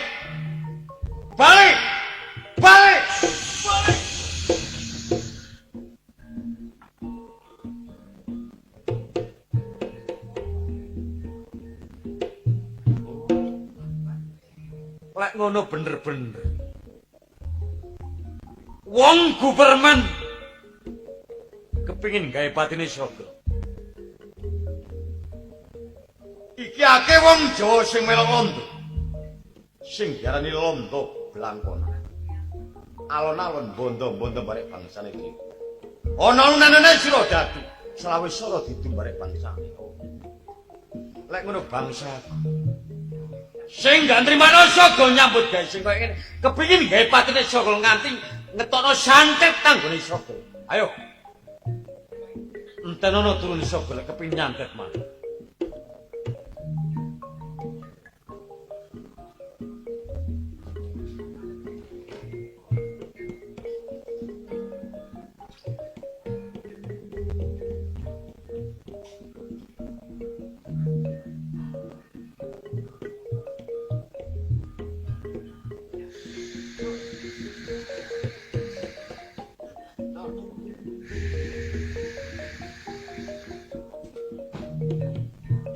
Balik. Balik. Balik. Lek ngono bener-bener. Wong Guberman kepingin gawe patine saka. Iki akeh wong Jawa sing melok londo. Sing diarani londo blangkon. Alon-alon bondo-bondo barek bangsane iki. Ana lunane sira dadi, selawis sora ditumbarek bangsane. Lek ngono bangsa. Sing gak nrimano saka nyambut gawe sing koyo ngene, kepingin gawe patine saka nganti ngetokno santet tanggone saka. Ayo. Enten ana turun saka lek kepingin nyantet mah.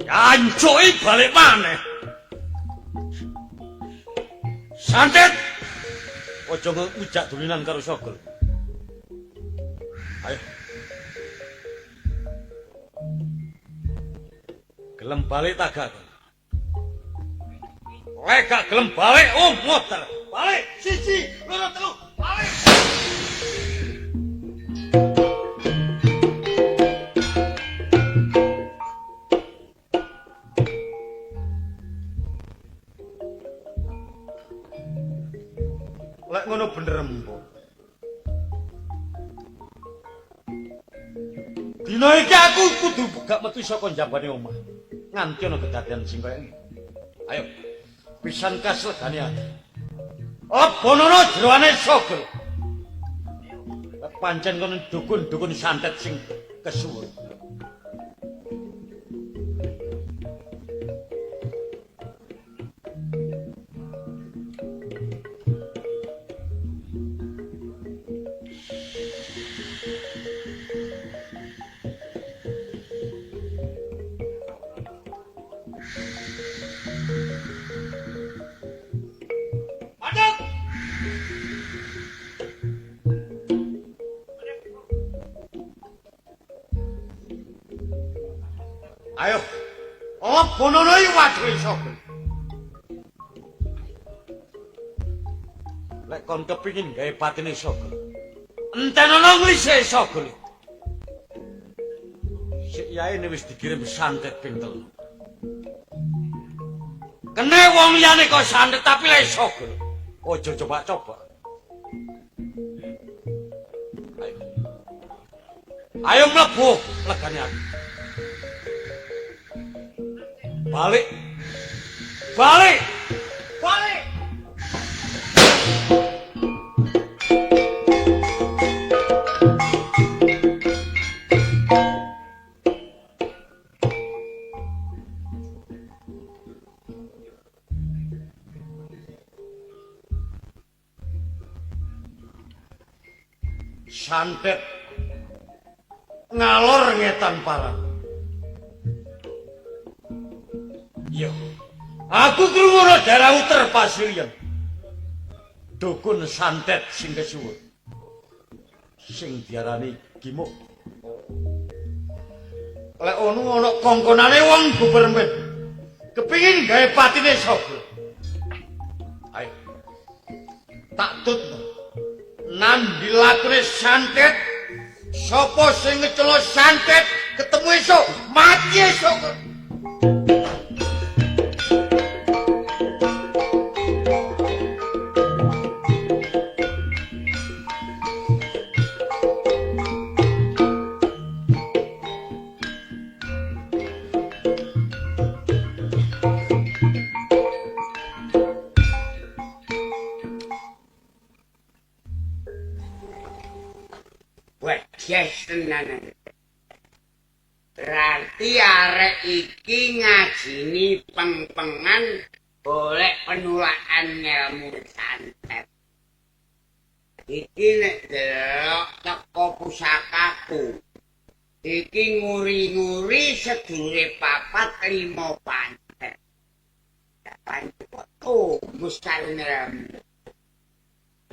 Ancoy balik maneh. Santet. Ojo ngujak dolinan karo Sogol. Ayo. Gelem balik tak gak? Lek gak gelem balik, motor. Balik, siji, loro, telu, balik. Lek ngono bener empuk. Dina iki aku kudu gak metu saka njambane omah. Nganti ana kedadian sing kaya ngene. Ayo. Pisan kas legane ati. Abonono jeroane Sogol. pancen kono dukun-dukun santet sing kesuwun. Ayo, bonono iki waduh iso. Lek kon kepingin gawe patine iso. Entenono nglise iso. Sik yae wis dikirim santet ping 3. Kene wong liyane kok santet tapi lek iso. Ojo coba-coba. Ayo mlebu legane aku. Balik! Balik! Balik! Santet ngalor ngetan parang. Yo, aku krungu daerah Uter Pasirian. Dukun santet sing kesuwun. Sing diarani Gimuk. Lek ono ana kongkonane wong gubermet. Kepingin gawe patine sapa? Ayo. Tak tut. Nandi lakune santet. Sapa sing ngecelo santet ketemu esuk mati esuk. Yes, tenan. Berarti arek iki ngajini peng-pengan boleh penulakan ilmu santet. Iki nek delok teko pusakaku. Iki nguri-nguri sedure 4-5 pantet. Oh, muskalune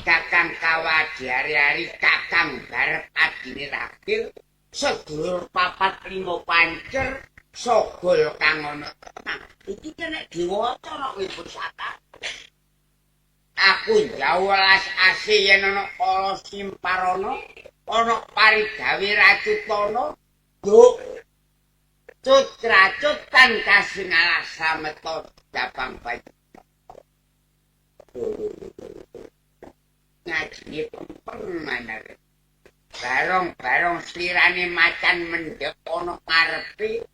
Kakang Kawadi hari-hari kakang barep adine rakil sedulur 4-5 pancer sogol kang ana. Iki kene diwaca nek wis pusaka. Aku jaulas asih yen ana Kala Simparana, ana Parigawe Racutana, Duk Cut-racut kan kasingala sameta Dabang Bayi. Ngaji pempenan barong-barong slirane macan mendhek ana ngarepe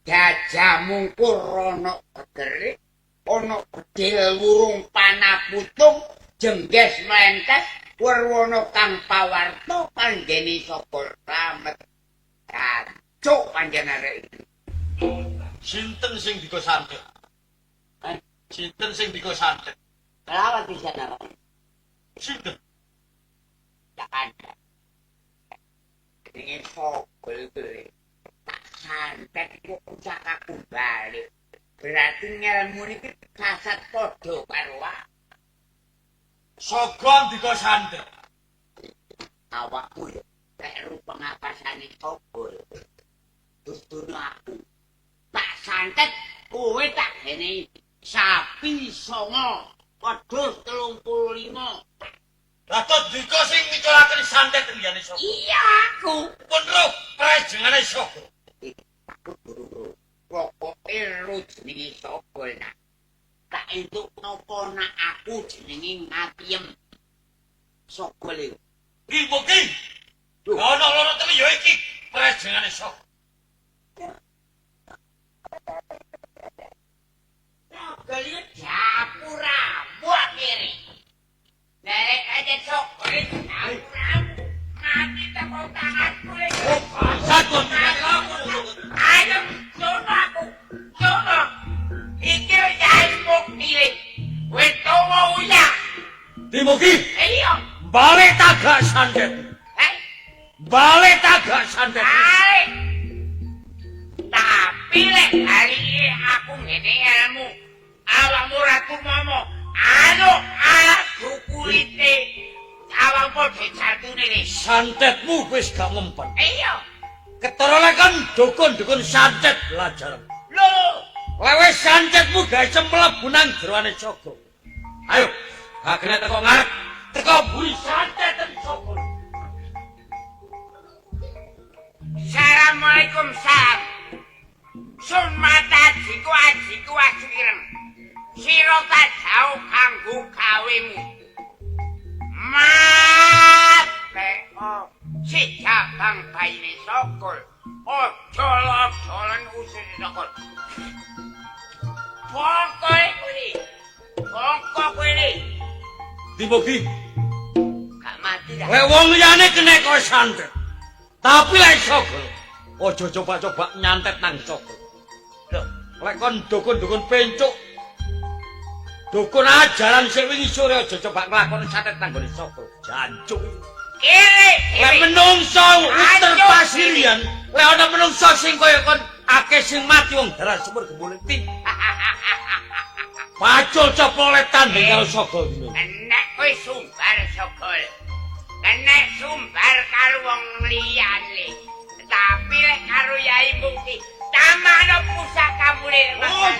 gajah mungkur ana gedere ana bedil wurung panaputung jengges mlentes werwana kang pawarta panggene saka ramet kacuk panjenengane iki. Sinten sing dika santet? Sinten sing dika santet? Lawat bisa napa? Sinten? Tak ada. Ini sogol-gol. Tak santet kok pusakaku balik. Berarti ngelmu ini kasat podo karo aku. Sogon dika santet. Awakmu karo pengapasane sogol. Dudu aku. Tak santet kowe tak gene sapi songo. Wedhus 35. Latot dika sing ngicolaken santet liyane sapa? Iya aku. Pun roh prajengane sapa? Pokoke ro jenenge sapa nak. Tak entuk napa nak aku jenenge Ngapiem. Sapa le? Ki mungkin. Ono loro telu ya iki prajengane sapa? Kalian japura buat kiri. Derek aja sok, dapur mati Dimugi, Iya. balik tagak santet. Balik tagak santet. Balik. Tapi lek kali ini aku ngene ilmu. Awakmu ratu momo. Anu aku kulite. Awakmu dicatune nih. Santetmu wis gak mempan. Iya. Ketorole kan dukun-dukun santet belajar. Loh. Lewe santetmu gawe cemplep bunang jeroane Joko. Ayo, kakene teko ngarep. Teko buri santet ten Joko. Assalamualaikum salam. Sun mata jiku ajiku asirem. Sira tak jauh kanggo gawemu. Si jabang baine sokol. Ojol-ojolan usus sokol. Bongkol kuwi. Bongkol kuwi. Dimugi, Gak mati dah. lek wong liyane kena kok santet. Tapi lek Joko, aja coba-coba nyantet nang Joko. Lho, lek kon dukun-dukun pencuk. Dukun ajaran sing wingi sore aja coba nglakoni santet nang gone Joko. Jancuk. Lek menungso uter pasirian, lek ana menungso sing kaya kon akeh sing mati wong darah sumur gemuling ti. Pacul coplole tanding karo Joko iki. Nek kowe sumbar sokol. Nek sumbar karo wong liyane. Tapi lek karo Yai Mukti, tamano pusaka mulih. Oh,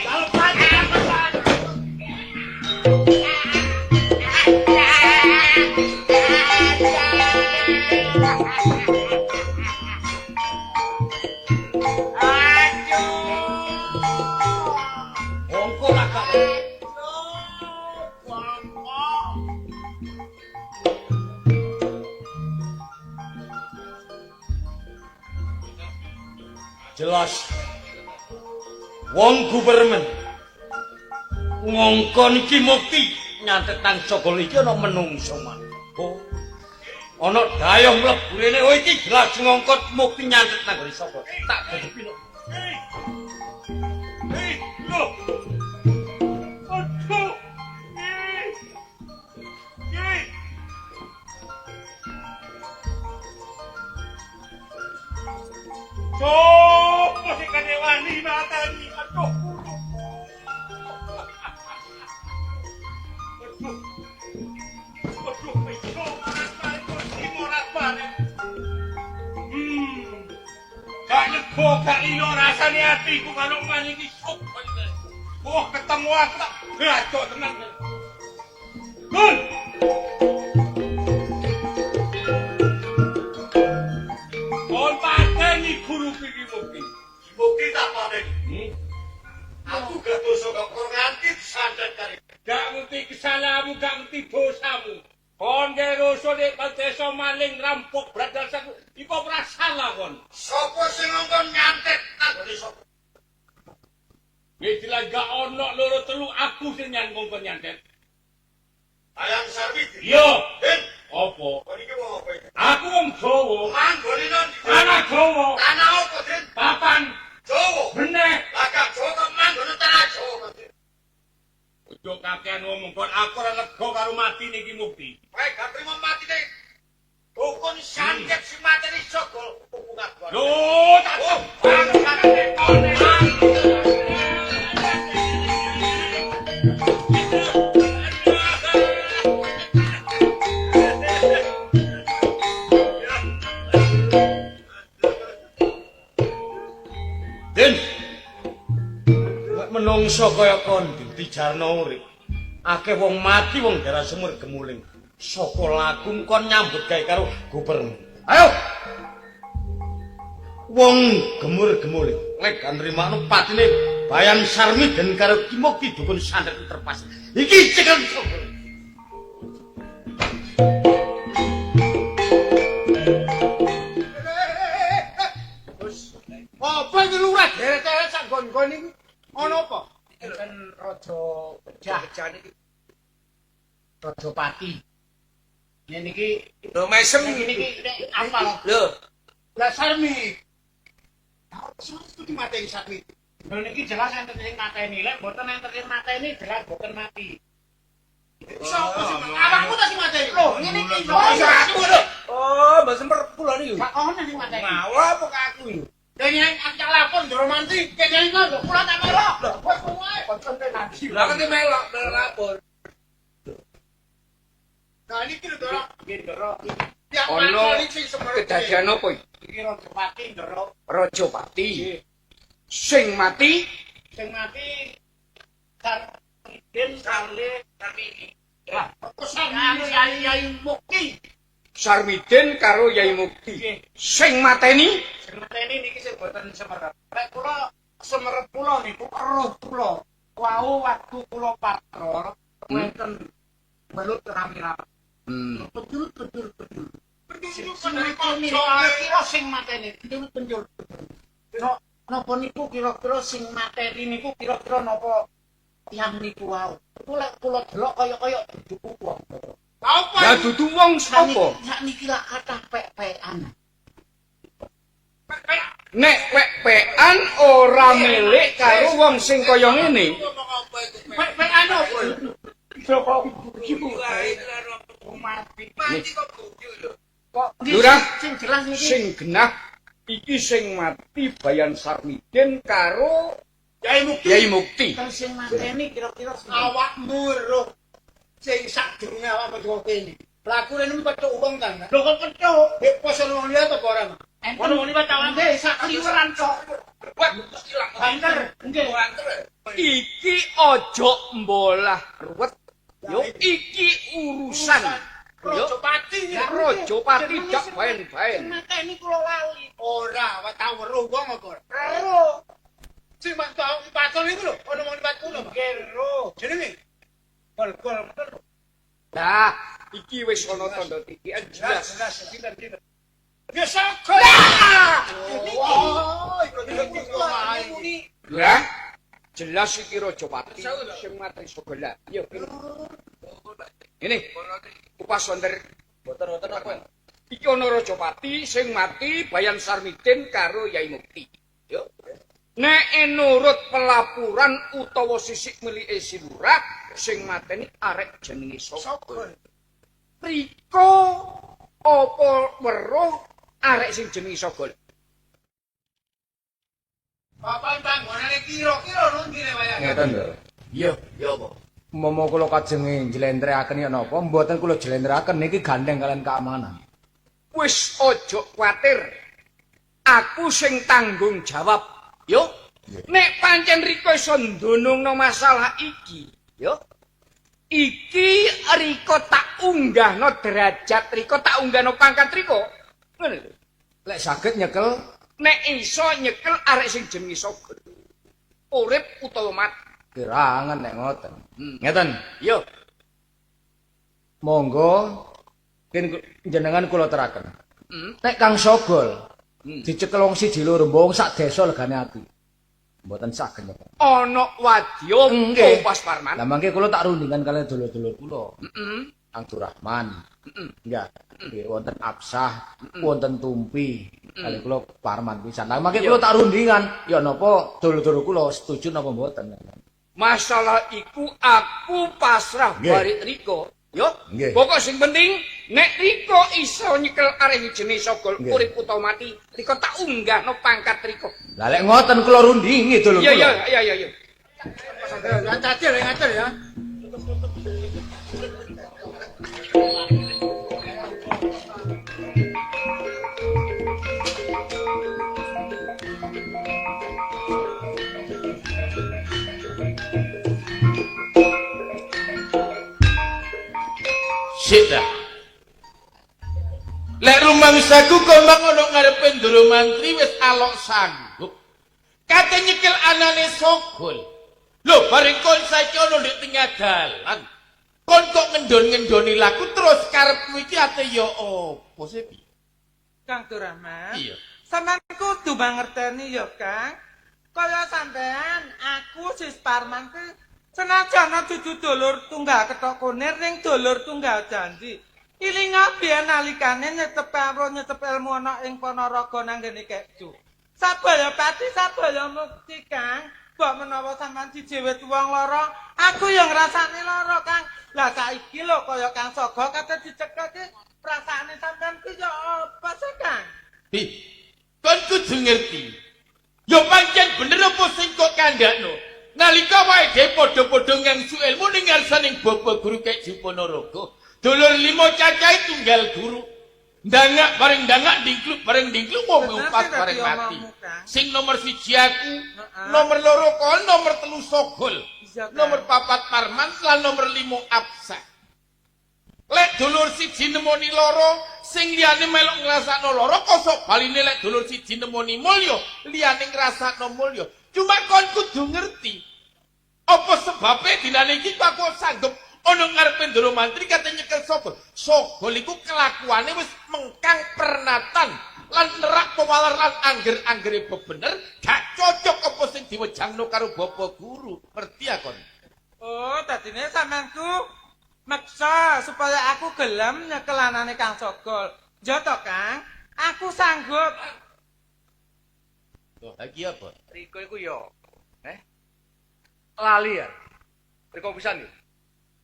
dalem Wongko lah gak. Jelas wong gubermen ngongkon iki Mukti nyantet nang Jogol iki ana menungso man. Oh. Ana dayong mlebu rene oh iki jelas ngongkon Mukti nyantet nang gone sapa. Tak gadepi lho. Lho. Aduh. Sopo sing kadewani matani. Aduh. Aduh, iso morat-balik. Gak nego, gak ilo rasane atiku kalau maning isuk. Oh, ketemu aku tak gacok tenan. Gun! Kon pateni guru iki Mukti. Mukti tak pateni. Aku gak dosa kok nganti santet kare. Gak ngerti kesalahanmu, gak ngerti dosamu. Kon ge dosa nek desa maling rampok bradasan iku ora salah kon. Sopo sing ngongkon nyantet nang gone sapa? Wis gak ono loro telu aku sing ngongkon nyantet. Ayang Sarwi. Yo, opo? Kon iki wong opo? Aku wong Jawa. Manggone nang tanah Jawa. Tanah opo, Den? Papan Jawa. Bener. Lah gak Jawa kok manggone tanah Jawa. Ojo kakean ngomong kon aku ora lega karo mati niki Mukti. Kowe gak trimo matine. Dukun santet sing mateni Jogol hubungan kon. Lho, tak Den, menungso kaya kon dijarno urip. Akeh wong mati wong darah sumur gemuling. Saka lakum kon nyambut gawe karo gubernur. Ayo. Wong gemur-gemuling lek gak nrimakno patine Bayan Sarmi den karo Ki Mukti dukun santet terpas. Iki cekel sapa? Apa iki lurah deret-deret sak gon-gon iki? Ana apa? Kan raja pejah niki. Raja Pati. Yen niki Lho mesem niki apa? lho. Lah Sarmi. Sopo iki mateni Sarmi? Lho niki jelas enten sing mateni, lek mboten enten sing mateni jelas mboten mati. Sopo sing awakmu ta iso. Aku lho. Oh, mbok semper kula niku. Gak ono sing mateni. Ngawur apa aku iki? Kene ajak lapor ndoro mantri, kene iku lho, kula tak melok. Lho, wis kuwi konsentrasi. Lah kene melok lapor. Nah iki lho, Ndoro. Nggih, Ndoro. Ya Ono mantri sing semerep. Kedadian apa iki? Iki Rajapati, Ndoro. Rajapati. Sing mati Sing mati Sarmidin kali Sarmini. Lah, pesan Yai Mukti. Sarmidin karo Yai Mukti. Sing mateni Sing mateni niki sing boten semerep. Lek kula semerep kula niku eruh kula. Wau waktu kula patrol wonten belut rame-rame. Betul. Kira sing mateni, penjul. Napa niku kira-kira sing materi niku kira-kira napa tiyang niku wau. Kula delok kaya dudu wong. Apa? ya dudu wong sapa? Sakniki lak kathah pek-pekan. Nek pek-pekan ora milik karo wong sing kaya ngene. Pek-pekan opo? Sapa ibu mati. Mati kok bukti lho. Kok Lurah, sing jelas niki sing genah iki sing mati Bayan Sarmidin karo Yai Mukti. Kalau sing mateni kira-kira awakmu lho. Sing sadurunge awak metu kene. Pelaku rene petuk wong kan. Lho kok petuk? Nek poson wong liya to ora? Ono wong liya tawang nggih sak kliweran kok. Wah, ilang. Banter, nggih. Iki ojo mbolah ruwet. Yo iki urusan. Yo Rajapati dak baen-baen. Mateni kula lali. Ora, wis tau weruh wong kok. Weruh. Sing mak tau paton iku lho, ono wong liwat kulo. Nggih, weruh. Jenenge Gol-gol. Lah, iki wis ana tanda tikian jelas. Pinter. Ya sakit. Oh, iki Lah, jelas iki Rajapati sing mati sebelah. Yo. Ini kupas wonder Boten apa? iki ana Rajapati sing mati Bayan Sarmidin karo Yai Mukti. Yo. Nek nurut pelapuran utawa sisik milike si Lurah sing mateni arek jenenge Sogol. Riko apa weruh arek sing jenenge Sogol? Bapak panggonane kira-kira nundi le wayah. Ngeten lho. Iya, ya apa? Momo kula kajenge njlentrehake ya napa mboten kula njlentrehake niki gandeng kalian keamanan. Wis aja kuwatir. Aku sing tanggung jawab. Yo. Nek pancen Riko iso ndunungno masalah iki, yo. Iki Riko tak unggahno derajat Riko, tak unggahno pangkat Riko. Ngono lho. Lek saged nyekel Nek iso nyekel arek sing jenenge Sogol. Urip utawa mati. kirangan nek ngoten. Ngeten. Yo. Monggo jenengan kula teraken. Nek Kang Sogol dicekel wong siji loro mbong sak desa legane ati. Mboten saged nyekel. Ana wadya Nggih. Pas Parman. Lah mangke kula tak rundingan kalian dulur-dulur kula. Heeh. Kang Durrahman. Ya, nggih wonten Absah, wonten Tumpi. Kali kula Parman pisan. Lah mangke kula tak rundingan, ya napa dulur-dulur kula setuju napa mboten. Masalah iku aku pasrah Nggih. bari Riko. Yo, Nggih. pokok sing penting nek Riko iso nyekel arek jenenge Sogol Nggih. urip utawa mati, Riko tak unggahno pangkat Riko. Lah lek ngoten kula rundingi dulur Iya, kula. iya. Ngajar ya. Sita. Lek rumangsaku kembang ono ngarepe Ndoro Mantri wis alok sanggup. Kate nyekel anane Sogol. Lho bareng kon saiki ono ndek tengah dalan. Kon kok ngendon-ngendoni laku terus karepmu iki ate ya opo sih? Kang Durrahman. Iya. Sampeyan kudu mangerteni ya, Kang. Kaya sampean, aku Sis Parman ku senajan dudu dulur tunggal Kethok Kunir ning dulur tunggal janji. Ilinga biyen nalikane nyetep ilmu ana ing Ponorogo nang ngene Kekju. Sabaya pati sabaya mukti, Kang. Mbok menawa sampean dijewe wong lara, aku ya ngrasani lara, Kang. Lah saiki lho kaya Kang Sogo kate dicekel ki Di, kon kudu ngerti. Yo pancen bener apa sing kok kandhakno. Nalika wae dhewe padha-padha ngangsu ilmu ning ngarsaning Bapak Guru Kek Juponorogo. Dulur limo cacahe tunggal guru. Ndangak bareng ndangak dingkluk bareng dingkluk mau ngumpat bareng mati. Sing nomor 1 aku, nomor 2 kon, nomor 3 Sogol. Nomor 4 Parman, lan nomor 5 Absa. Lek dulur siji nemoni loro, sing liyane melok ngrasakno loro kosok baline lek dulur siji nemoni mulya, liyane ngrasakno mulya. Cuma kon kudu ngerti. Apa sebabe dinane iki aku sanggup ana ngarepe Ndoro Mantri kate nyekel Sogol. Sogol iku kelakuane wis mengkang pernatan lan nerak pewalar lan angger-anggere bebener gak cocok apa sing diwejangno karo Bapak Guru. Ngerti ya kon? Oh, dadine sampeanku maksa supaya aku gelem nyekel anane Kang Sogol. Ya to, Kang? Aku sanggup. Loh, lagi apa? Riko iku yo. Lali ya. Riko pisan yo.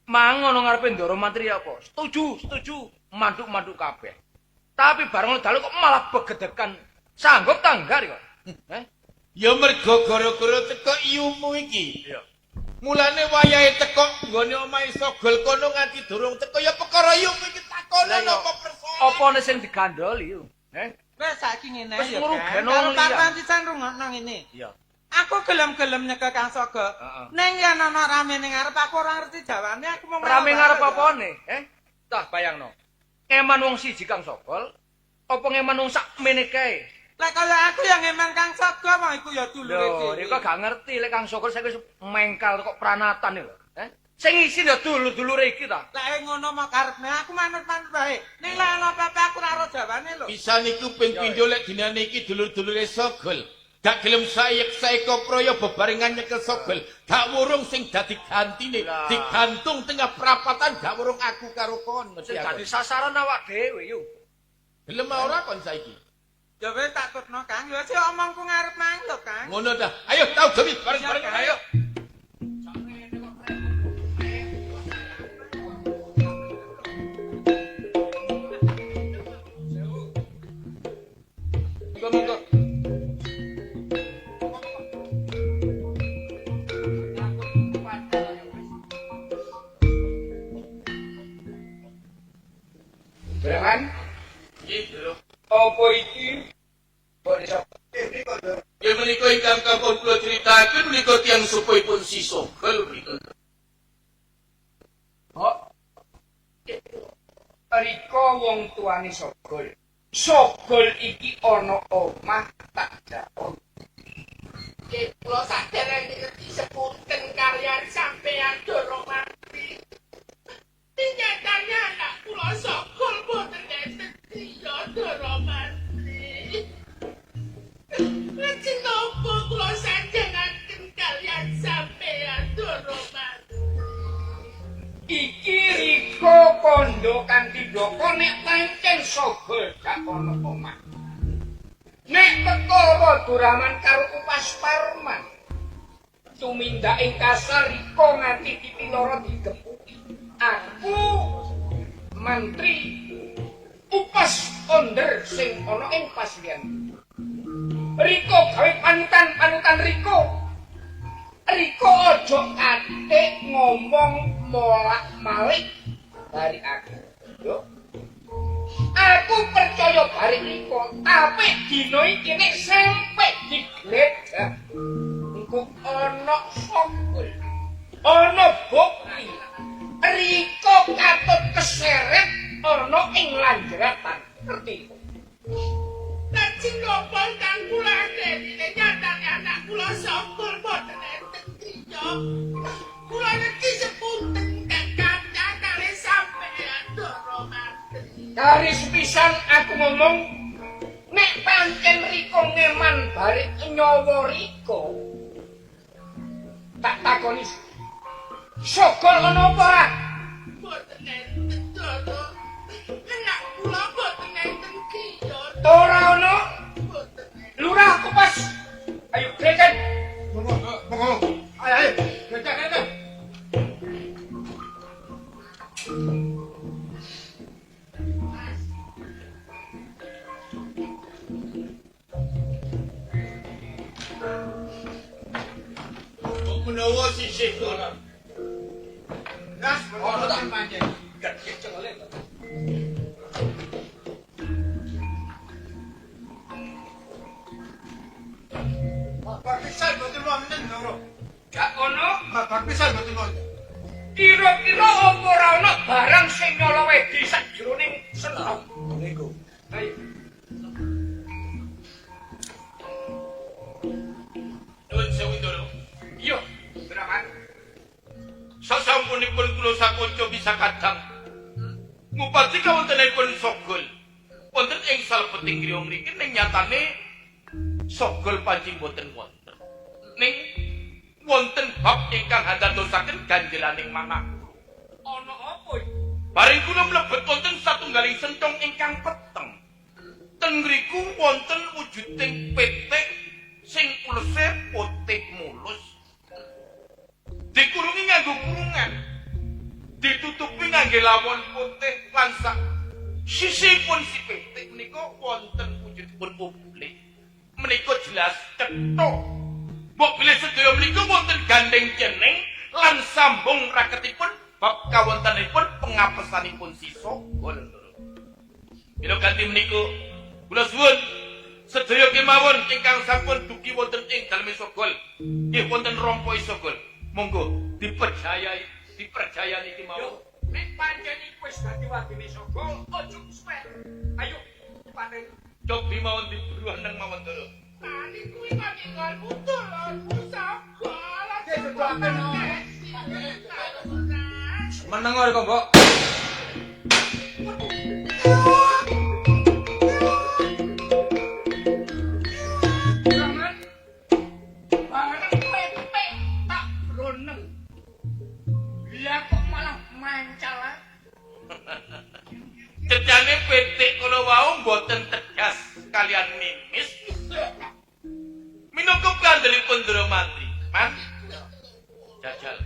Mang ngono ngarepe Ndoro Mantri apa? Setuju. Manduk-manduk kabeh. Tapi bareng dalu kok malah begedekan. Sanggup ta enggak kok? Ya mergo gara-gara teko iyumu iki. Iya. Mulane wayahe teko nggone omahe Sogol kono nganti durung teko ya perkara iyumu iki takono napa persoalan. Opone sing digandoli yo? Wes saiki ngene Wis ya, ngrugeno Kang. wong liya. Kalau pisan rungokno ngene. Iya. Aku gelem-gelem nyekel Kang Sogol. Ning yen ana rame ning ngarep aku ora ngerti jawane, aku mau Rame ngarep apane? Tah bayangno. Eman wong siji Kang Sogol, apa ngeman wong sakmene kae? Lek kaya aku yang ngeman Kang Sogol mah iku ya dulure Lho, dhewe. Riko gak ngerti lek Kang Sogol saiki wis mengkal kok pranatan lho. Sing isin ya dulur-dulure iki ta. Lek ngono mah karepne aku manut-manut bae. Ning lek ana apa-apa aku ora ro jawane lho. Bisa niku ping pindho lek dinane iki dulur-dulure Sogol. Gak gelem sayek-sayek proyo bebarengan nyekel Sogol. Gak wurung sing dadi gantine, digantung tengah perapatan gak wurung aku karo kon. Sing dadi sasaran awak dhewe yo. Gelem ora kon saiki? Ya wis tak tutno Kang, ya sik omongku ngarep mang lho Kang. Ngono dah. Ayo tau gawe bareng-bareng ayo. Monggo. Breman? Iki lho. Apa iki? Kok iso? Ya menika ingkang kapun kula critakaken menika tiyang supaya si Sogol menika. Oh. Riko wong tuane Sogol. Sogol iki ana omah tak jawab. Kula sadhereng ngerti sepunten karyan sampeyan Ndoro Mantri. Nyatanya anak kula Sogol boten enten griya Ndoro Mantri. Lajeng napa kula sanjangaken kaliyan sampeyan Ndoro Mantri. Iki Riko kondo kanthi ndoko nek pancen Sogol gak ana omah. Nek teko Duraman karo Upas Parman. Tumindak ing kasar Riko nganti pipi loro digepuki. Aku Mantri Upas Onder sing ana ing paslian. Riko gawe panutan Riko. Riko aja ate ngomong molak-malik dari aku. Yo. Aku percaya bari Riko, tapi dino iki nek sampe digledah. Engko ana Sogol. Ana bukti. Riko katut keseret ana ing lanjeratan. Ngerti? Lajeng napa kang kula dene nyatane anak kula Sogol boten enten griya. Kula ngerti sepunten kakang kali sampeyan Ndoro Mantri. Garis pisan aku ngomong nek pancen Riko ngeman bari nyawa Riko. Tak takoni Sogol ana apa ora? Boten enten Ndoro. Anak kula boten enten griya. Ora ana. Boten enten. Lurah aku pas. Ayo greken. Monggo. Ayo, gecek. sik ngono. Gas, ono tak pancen. Gede cengele. Bapak pisan mboten wonten lho. Gak ono. Bapak pisan mboten wonten. Kira-kira apa ora ono barang sing nyala wedi sakjroning senam. Niku. Ayo. Nuwun sewu Ndoro. Yo, Braman. Sasampunipun kula sakonco bisa kadang ngupati kawontenipun Sogol. Wonten ing salebeting griya mriki ning nyatane Sogol pancing boten wonten. Ning wonten bab ingkang handadosaken ganjelaning manah. Ono apa iki? Bareng kula mlebet wonten satunggaling sentong ingkang peteng. Ten ngriku wonten wujuding petik sing ulese putih mulus. Dikurungi nganggo kurungan. Ditutupi ngangge lawon putih lan sak sisipun si petik menika wonten wujudipun publik. Menika jelas cetha. Mbok bilih sedaya menika wonten gandeng jeneng lan sambung raketipun bab kawontenipun pengapesanipun si Sogol. Mila kanthi menika kula suwun sedaya kemawon ingkang sampun dugi wonten ing dalem Sogol. Nggih wonten rompoi Sogol. Monggo dipercayani kemawon. Nek pancen iku wis dadi wadine Sogol, ojo suwe. Ayo, paten. Cobi mawon diburuh nang mawon Ndoro. Tadi kuwi panjenenganmu dulurku Sogol. Meneng ora kok, Mbok? Braman. Bareng pepek tak broneng. Lah kok malah mancal. Cecane petik kala wau mboten tegas kalian mimis. Minangka kandelipun Ndoro Mantri. Man. Jajal.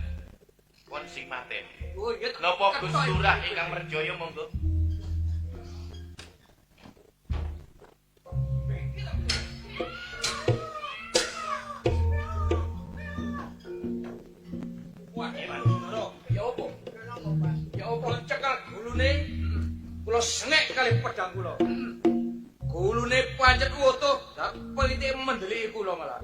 Pun sing mateni. Oh iya. Napa Gus Lurah ingkang merjaya monggo. Wah, Ndoro. Ya opo? Ya opo cekel gulune? Kula senek kali pedang kula. Gulune pancet utuh, dak pelite mendeli kula malah.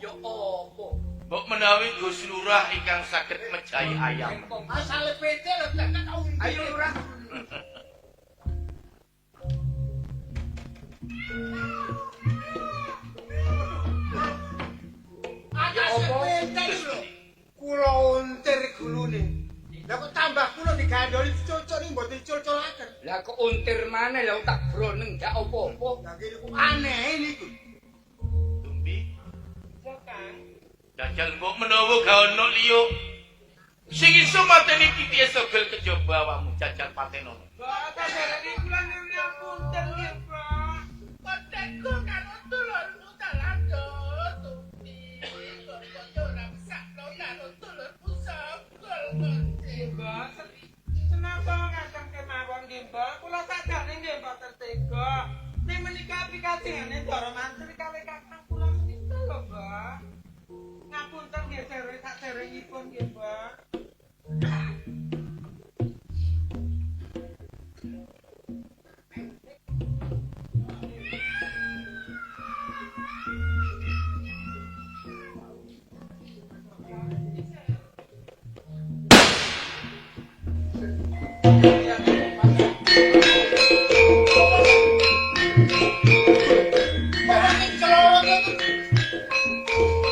Ya opo? Mbok menawi Gus Lurah ingkang saged mejahi ayam. Asale PT lho tak tau. Ayo Lurah. Asale PT lho. Kula untir gulune. Lah kok tambah kula digandoli cocok ning mboten cocolaken. Lah kok untir maneh lah tak broneng gak apa-apa. Lah kene kok aneh niku. Tumbi, Ya Kang. jajal mbok menawa ga ono liya sing iso mateni titihe Sogol kejaba awakmu jajal patenono. Mbak, kajarane kula nang punten nggih, Mbak. Patenku karo dulurku talado. Tumpi, kok ora sakno karo dulurku Sogol. Mbak, kenapa ngadang kemawon nggih, Mbak? Kula sadane nggih mboten tega. Nek menika pikajengane Ndoro Mantri kalih kakang kula menika lho, Mbak. Ngapunten nggih saderengipun nggih, Mbak.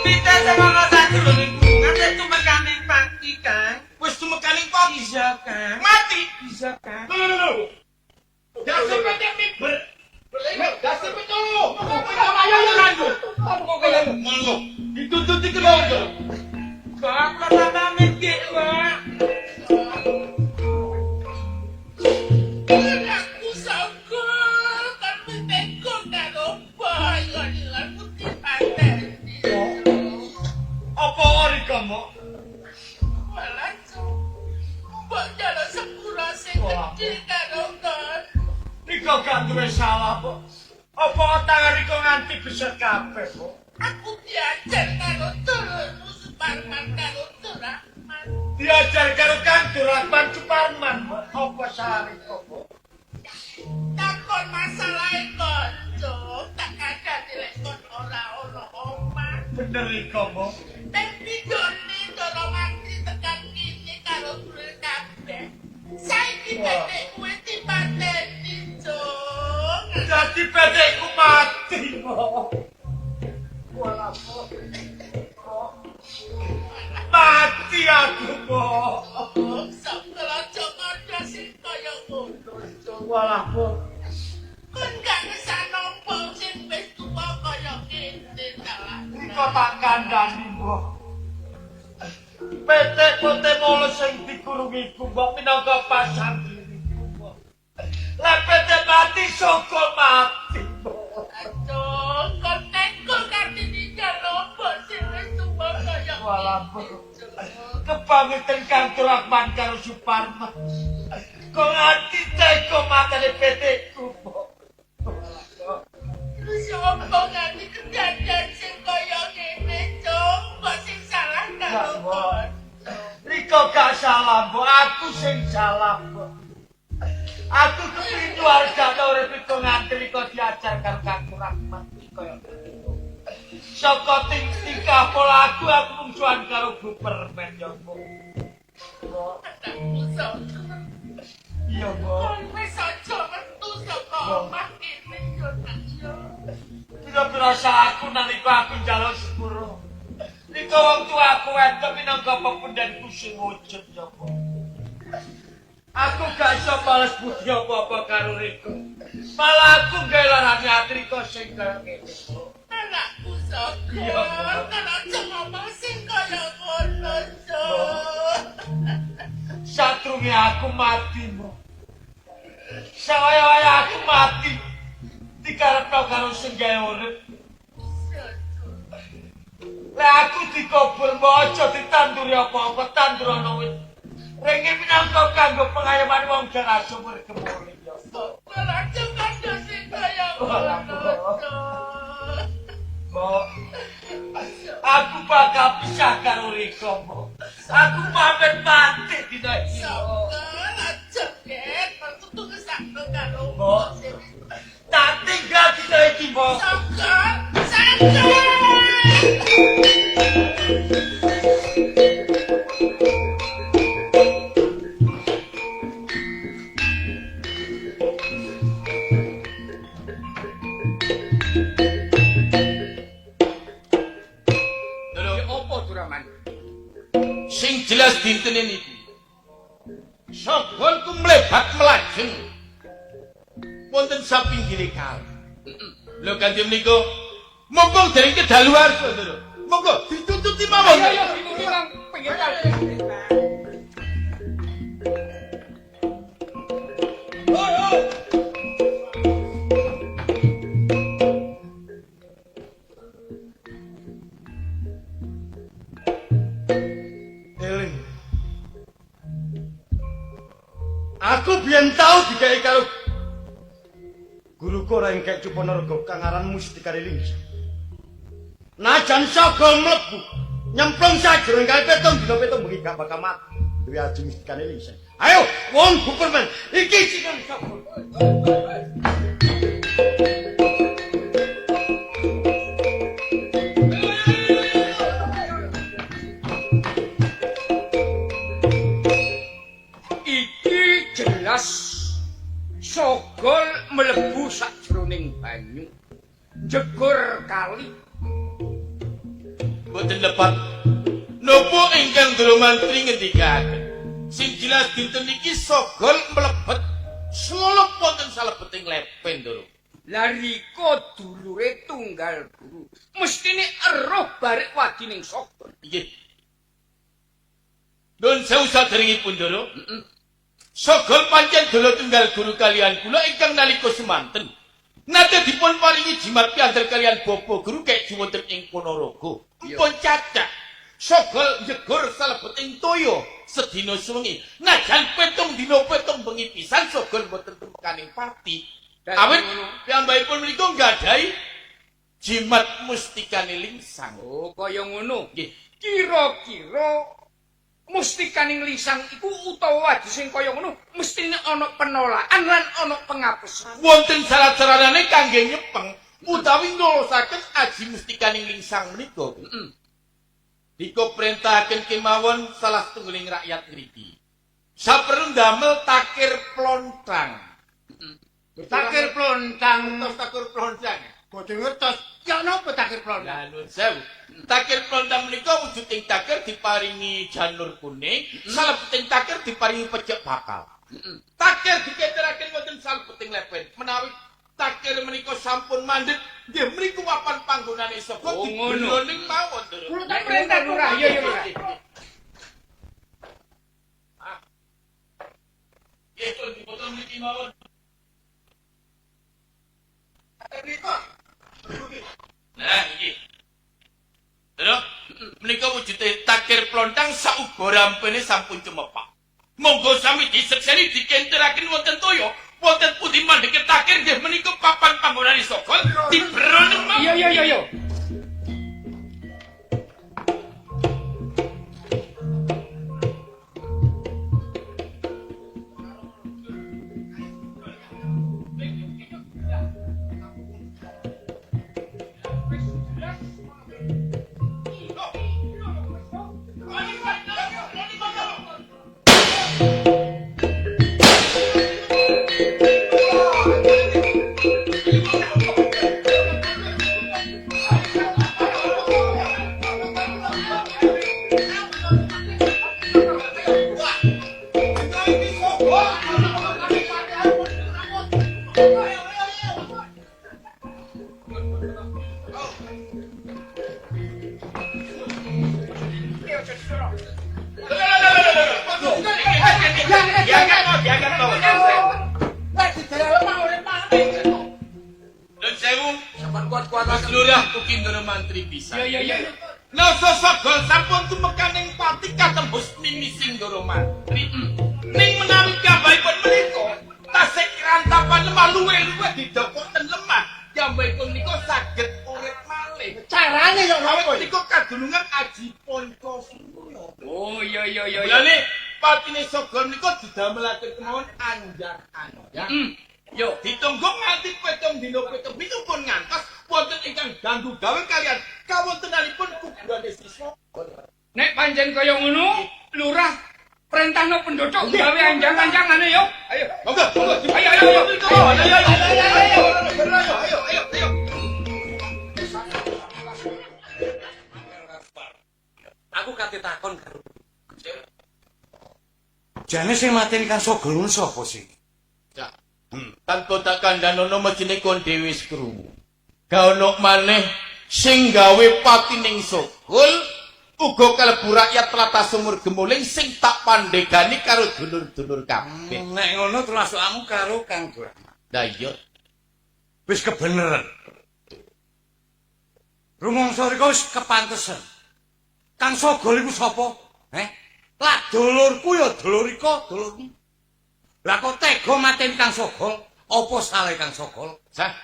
Kita semangat satu lho niku. Nganti tumekaning pagi, Kang. Wis tumekaning pagi Bisa, Kang. mati. Bisa, Kang. Lho. Dasar petik miber. Dasar petik. Ayo, lanjut. Apa kok kaya Monggo. Dituntut iki lho. Mbak, kula pamit nggih, Mbak. Aku Sogol, tapi teko karo bayo lan putih paten. Apa ori kamu? Malah mbok jalan sepura sing kecil karo kan. Niko gak duwe salah, Pak. Apa tangan Riko nganti besar kabeh, Pak? Aku diajar karo dulurmu Suparman karo Surahman. Diajar karo Kang Durahman Suparman, apa sare kok? Takon masalah konco, tak ada dilekon ora ono omah. Bener iki Mo. Nek digoni dorong mati tekan kini karo kuwi kabeh. Saiki petek kuwi dipateni, Cuk. Dadi petekku mati, Mo. Walah, Mo. Mati aku, Mo. Sakala Joko sing kaya ngono, Cuk. Walah, Mo. Kon gak ngesano wong sing wis tuwa kaya kene ta. Iko tak kandhani, Mo. Petek pote molo sing dikurungi ku mbok minangka pasandriniku, Mo. Lah petek mati soko mati, Mo. Aduh, kon neko kartini jalopo sing wis tuwa kaya Walah, Mo. kene, Cuk. Kebangetan Kang Durahman karo Suparman. Kok ati teko matane petekku, Mo. Terus opo nganti kejadian sing kaya ngene, Cuk? Kok sing salah karo kon? Riko gak salah, Mbok. Aku sing salah, Mbok. Aku kepingin warga urip iku ngantri kok diajar karo Kang Durahman iki kaya ngono. Saka tingkah pola aku mungsuhan karo Superman ya, Mbok. Mbok. Iya, Mbok. Kon wis aja metu saka omah kene, yo nak yo. Pira-pira aku nalika aku njaluk sepuro. Nika wong tuaku wedok minangka pepundhenku sing wujud ya, Mbok. Aku gak iso bales budi apa-apa karo Riko. Malah aku gawe larane ati Riko sing kaya ngene. Anakku Sokol, kan aja ngomong sing kaya ngono, Cuk. Satrunge aku mati, Mbok. Sawaya-waya aku mati. Dikarepno karo sing gawe urip. Lah aku dikubur mbok aja ditanduri apa-apa, tandur ana wit. Rene minangka kanggo pengayoman wong jan sumur gemule ya. Sokol aja kandha sing kaya ngono, Cuk. Mbok, aku bakal pisah karo Riko, Mbok. Aku pamit mati dina iki. Sokol aja ket, kudu ngesakno karo Mbok. Tak tinggal dina iki, Mbok. Sokol, santai. Sing jelas dinten ini Sogolku melebat melajeng wonten sapinggire kali. Lho kanthi menika mumpung dereng kedaluar Saudara. Monggo ditututi mawon. Ayo ditututi nang pinggir kali. Aku biyen tau digawe karo guruku ora engkek Cupanaraga kang aran Mustika Lingsa. Najan Sogol mlebu nyemplung sajroning kali petong dina petong bengi gak bakal mati. Duwe aji Mustika Lingsa. Ayo wong Superman iki jeneng Sogol. Sogol mlebu sajroning banyu jegur kali. Boten lepat nopo ingkang Ndara Mantri ngendikaken. Sing jelas dinten iki Sogol mlebet slelep wonten salebeting lepen Ndara. Lah Riko dulure tunggal guru. Mestine eruh barek wadining Sogol. Nggih. Nun sewu saderengipun Ndara. Sogol pancen dolo tunggal guru kalian kula ingkang nalika semanten nate dipun paringi jimat piantel kalian bapa guru kek wonten ing Ponorogo. Mpun cacak Sogol njegur salebeting toya sedina suwengi. Najan petung dina petung bengi pisan Sogol mboten temekaning pati. Awit piyambakipun menika nggadahi jimat mustikane lingsang. Oh, kaya ngono. Nggih. kira-kira mustikaning lisang iku utawa wadi sing kaya ngono mestine ana penolakan lan ana penghapusan. Wonten salah-salahane kangge nyepeng utawi nulusaken aji mustikaning lisang menika. Dika perintahaken kemawon salah setunggaling rakyat ngriki. Saperlu ndamel takir plontang. Takir plontang. Takir plontang. Boten ngertos. Ya napa takir plontang? Lah nuwun sewu. Takir plontang menika wujuding takir diparingi janur kuning, salebeting takir diparingi pecek bakal. Takir diketeraken wonten salebeting lepen. Menawi takir menika sampun mandhet, nggih menika papan panggonane sapa dibroning mawon. Kula tak perintah Lurah. Ya Lurah. Itu dipotong mriki mawon. Nah, iki. Terus menika wujude takir plontang sauga rampene sampun cemepak. Monggo sami disekseni dikenteraken wonten toya, wonten pundi mandheke takir nggih menika papan panggonane sogol dibroning mawon. Iya. Mas Lurah ugi ndoro mantri pisan. Ya. Nasa sogol sampun tumekaning pati katembus nimising ndoro mantri. Ning menawi gambaipun menika tasih kerantapan lemah luwe-luwe didokoten lemah. Gambaipun menika saged urip malih. Carane yo napa? Menika kadunungan aji Pancasila. Oh iya. Mulane patine sogol menika didamelaken kemawon anjak-anjak. Yo ditunggu nganti 7 dina 7 minggu pun ngantos wonten ingkang ganggu gawe kalian kawontenanipun kuburane siswa. Nek pancen kaya ngono, Lurah perintahno penduduk gawe anjang-anjangane yo. Ayo. Monggo. Ayo. Aku kate takon karo. Jane sing mateni kan sogol sapa sih? Tanpa tak kandhanono mestine kon dhewe krungu. Gaono maneh sing gawe patining sogol uga kalebu rakyat tlatah Sumur Gemuling sing tak pandegani karo dulur-dulur kabeh. Nek ngono termasukmu karo Kang Brahma. Lah iya. Wis kebeneran. Rumangsa rika wis kepantesen. Kang Sogol iku sapa? Lah dulurku ya dulur ika, dulurmu. Lah kok tega mateni Kang Sogol? Apa salah Kang Sogol? Sah.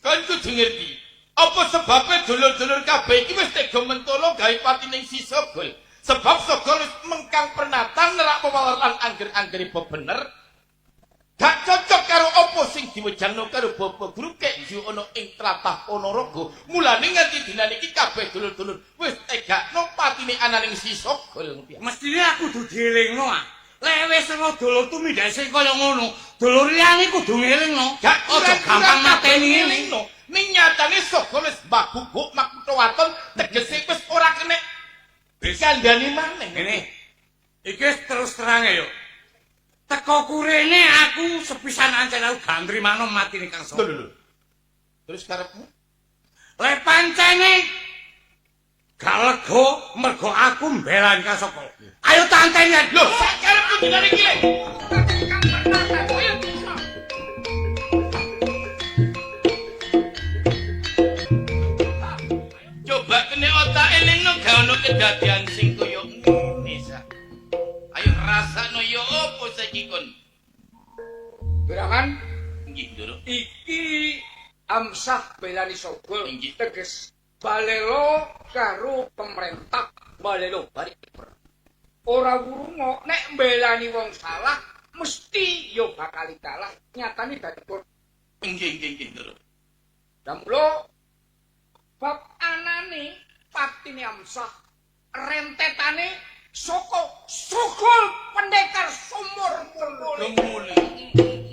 Kon kudu ngerti. Apa sebabe dulur-dulur kabeh iki wis tega mentolo gawe patining si Sogol? Sebab Sogol wis mengkang pernatan nerak pewawalan angger-anggeripun bener. Gak cocok karo apa sing diwejangno karo Bapak Guru Kekju ana ing tlatah Ponorogo. Mulane nganti dina iki kabeh dulur-dulur wis tegakno patine ananing si Sogol. Mestine aku kudu dielingno ah. Lek wis ana dulur tumindak sing kaya ngono, dulur liyane kudu ngelingno. Aja gampang mateni ngelingno. Ning nyatane Sogol wis mbaguguk makutha waton tegese wis ora kenek kandhani maneh. Ngene. Iki terus terang ya. Teko kurene aku sepisan ancen aku gandri mano matine Kang Sogol. Lho. Terus karepmu? Lek pancene gak lega mergo aku mbelani Kang Sogol. Ayo tanteni. Lho, sak karepmu dinane iki. Coba kene otak elingno gak ono kedadian sing kaya ngene sak. Ayo rasakno yo opo saiki kon. Gerakan Nggih, Ndoro. iki Amsah belani Sogol Inggih. teges balelo karo pemerintah Malelo bari perang. Ora wurunga nek mbelani wong salah mesti yo bakal kalah. Nyatane dadi pun. Nggih, Ndoro. Damlo bab anane patine Amsah rentetane saka sugul pendekar sumur Lumuli.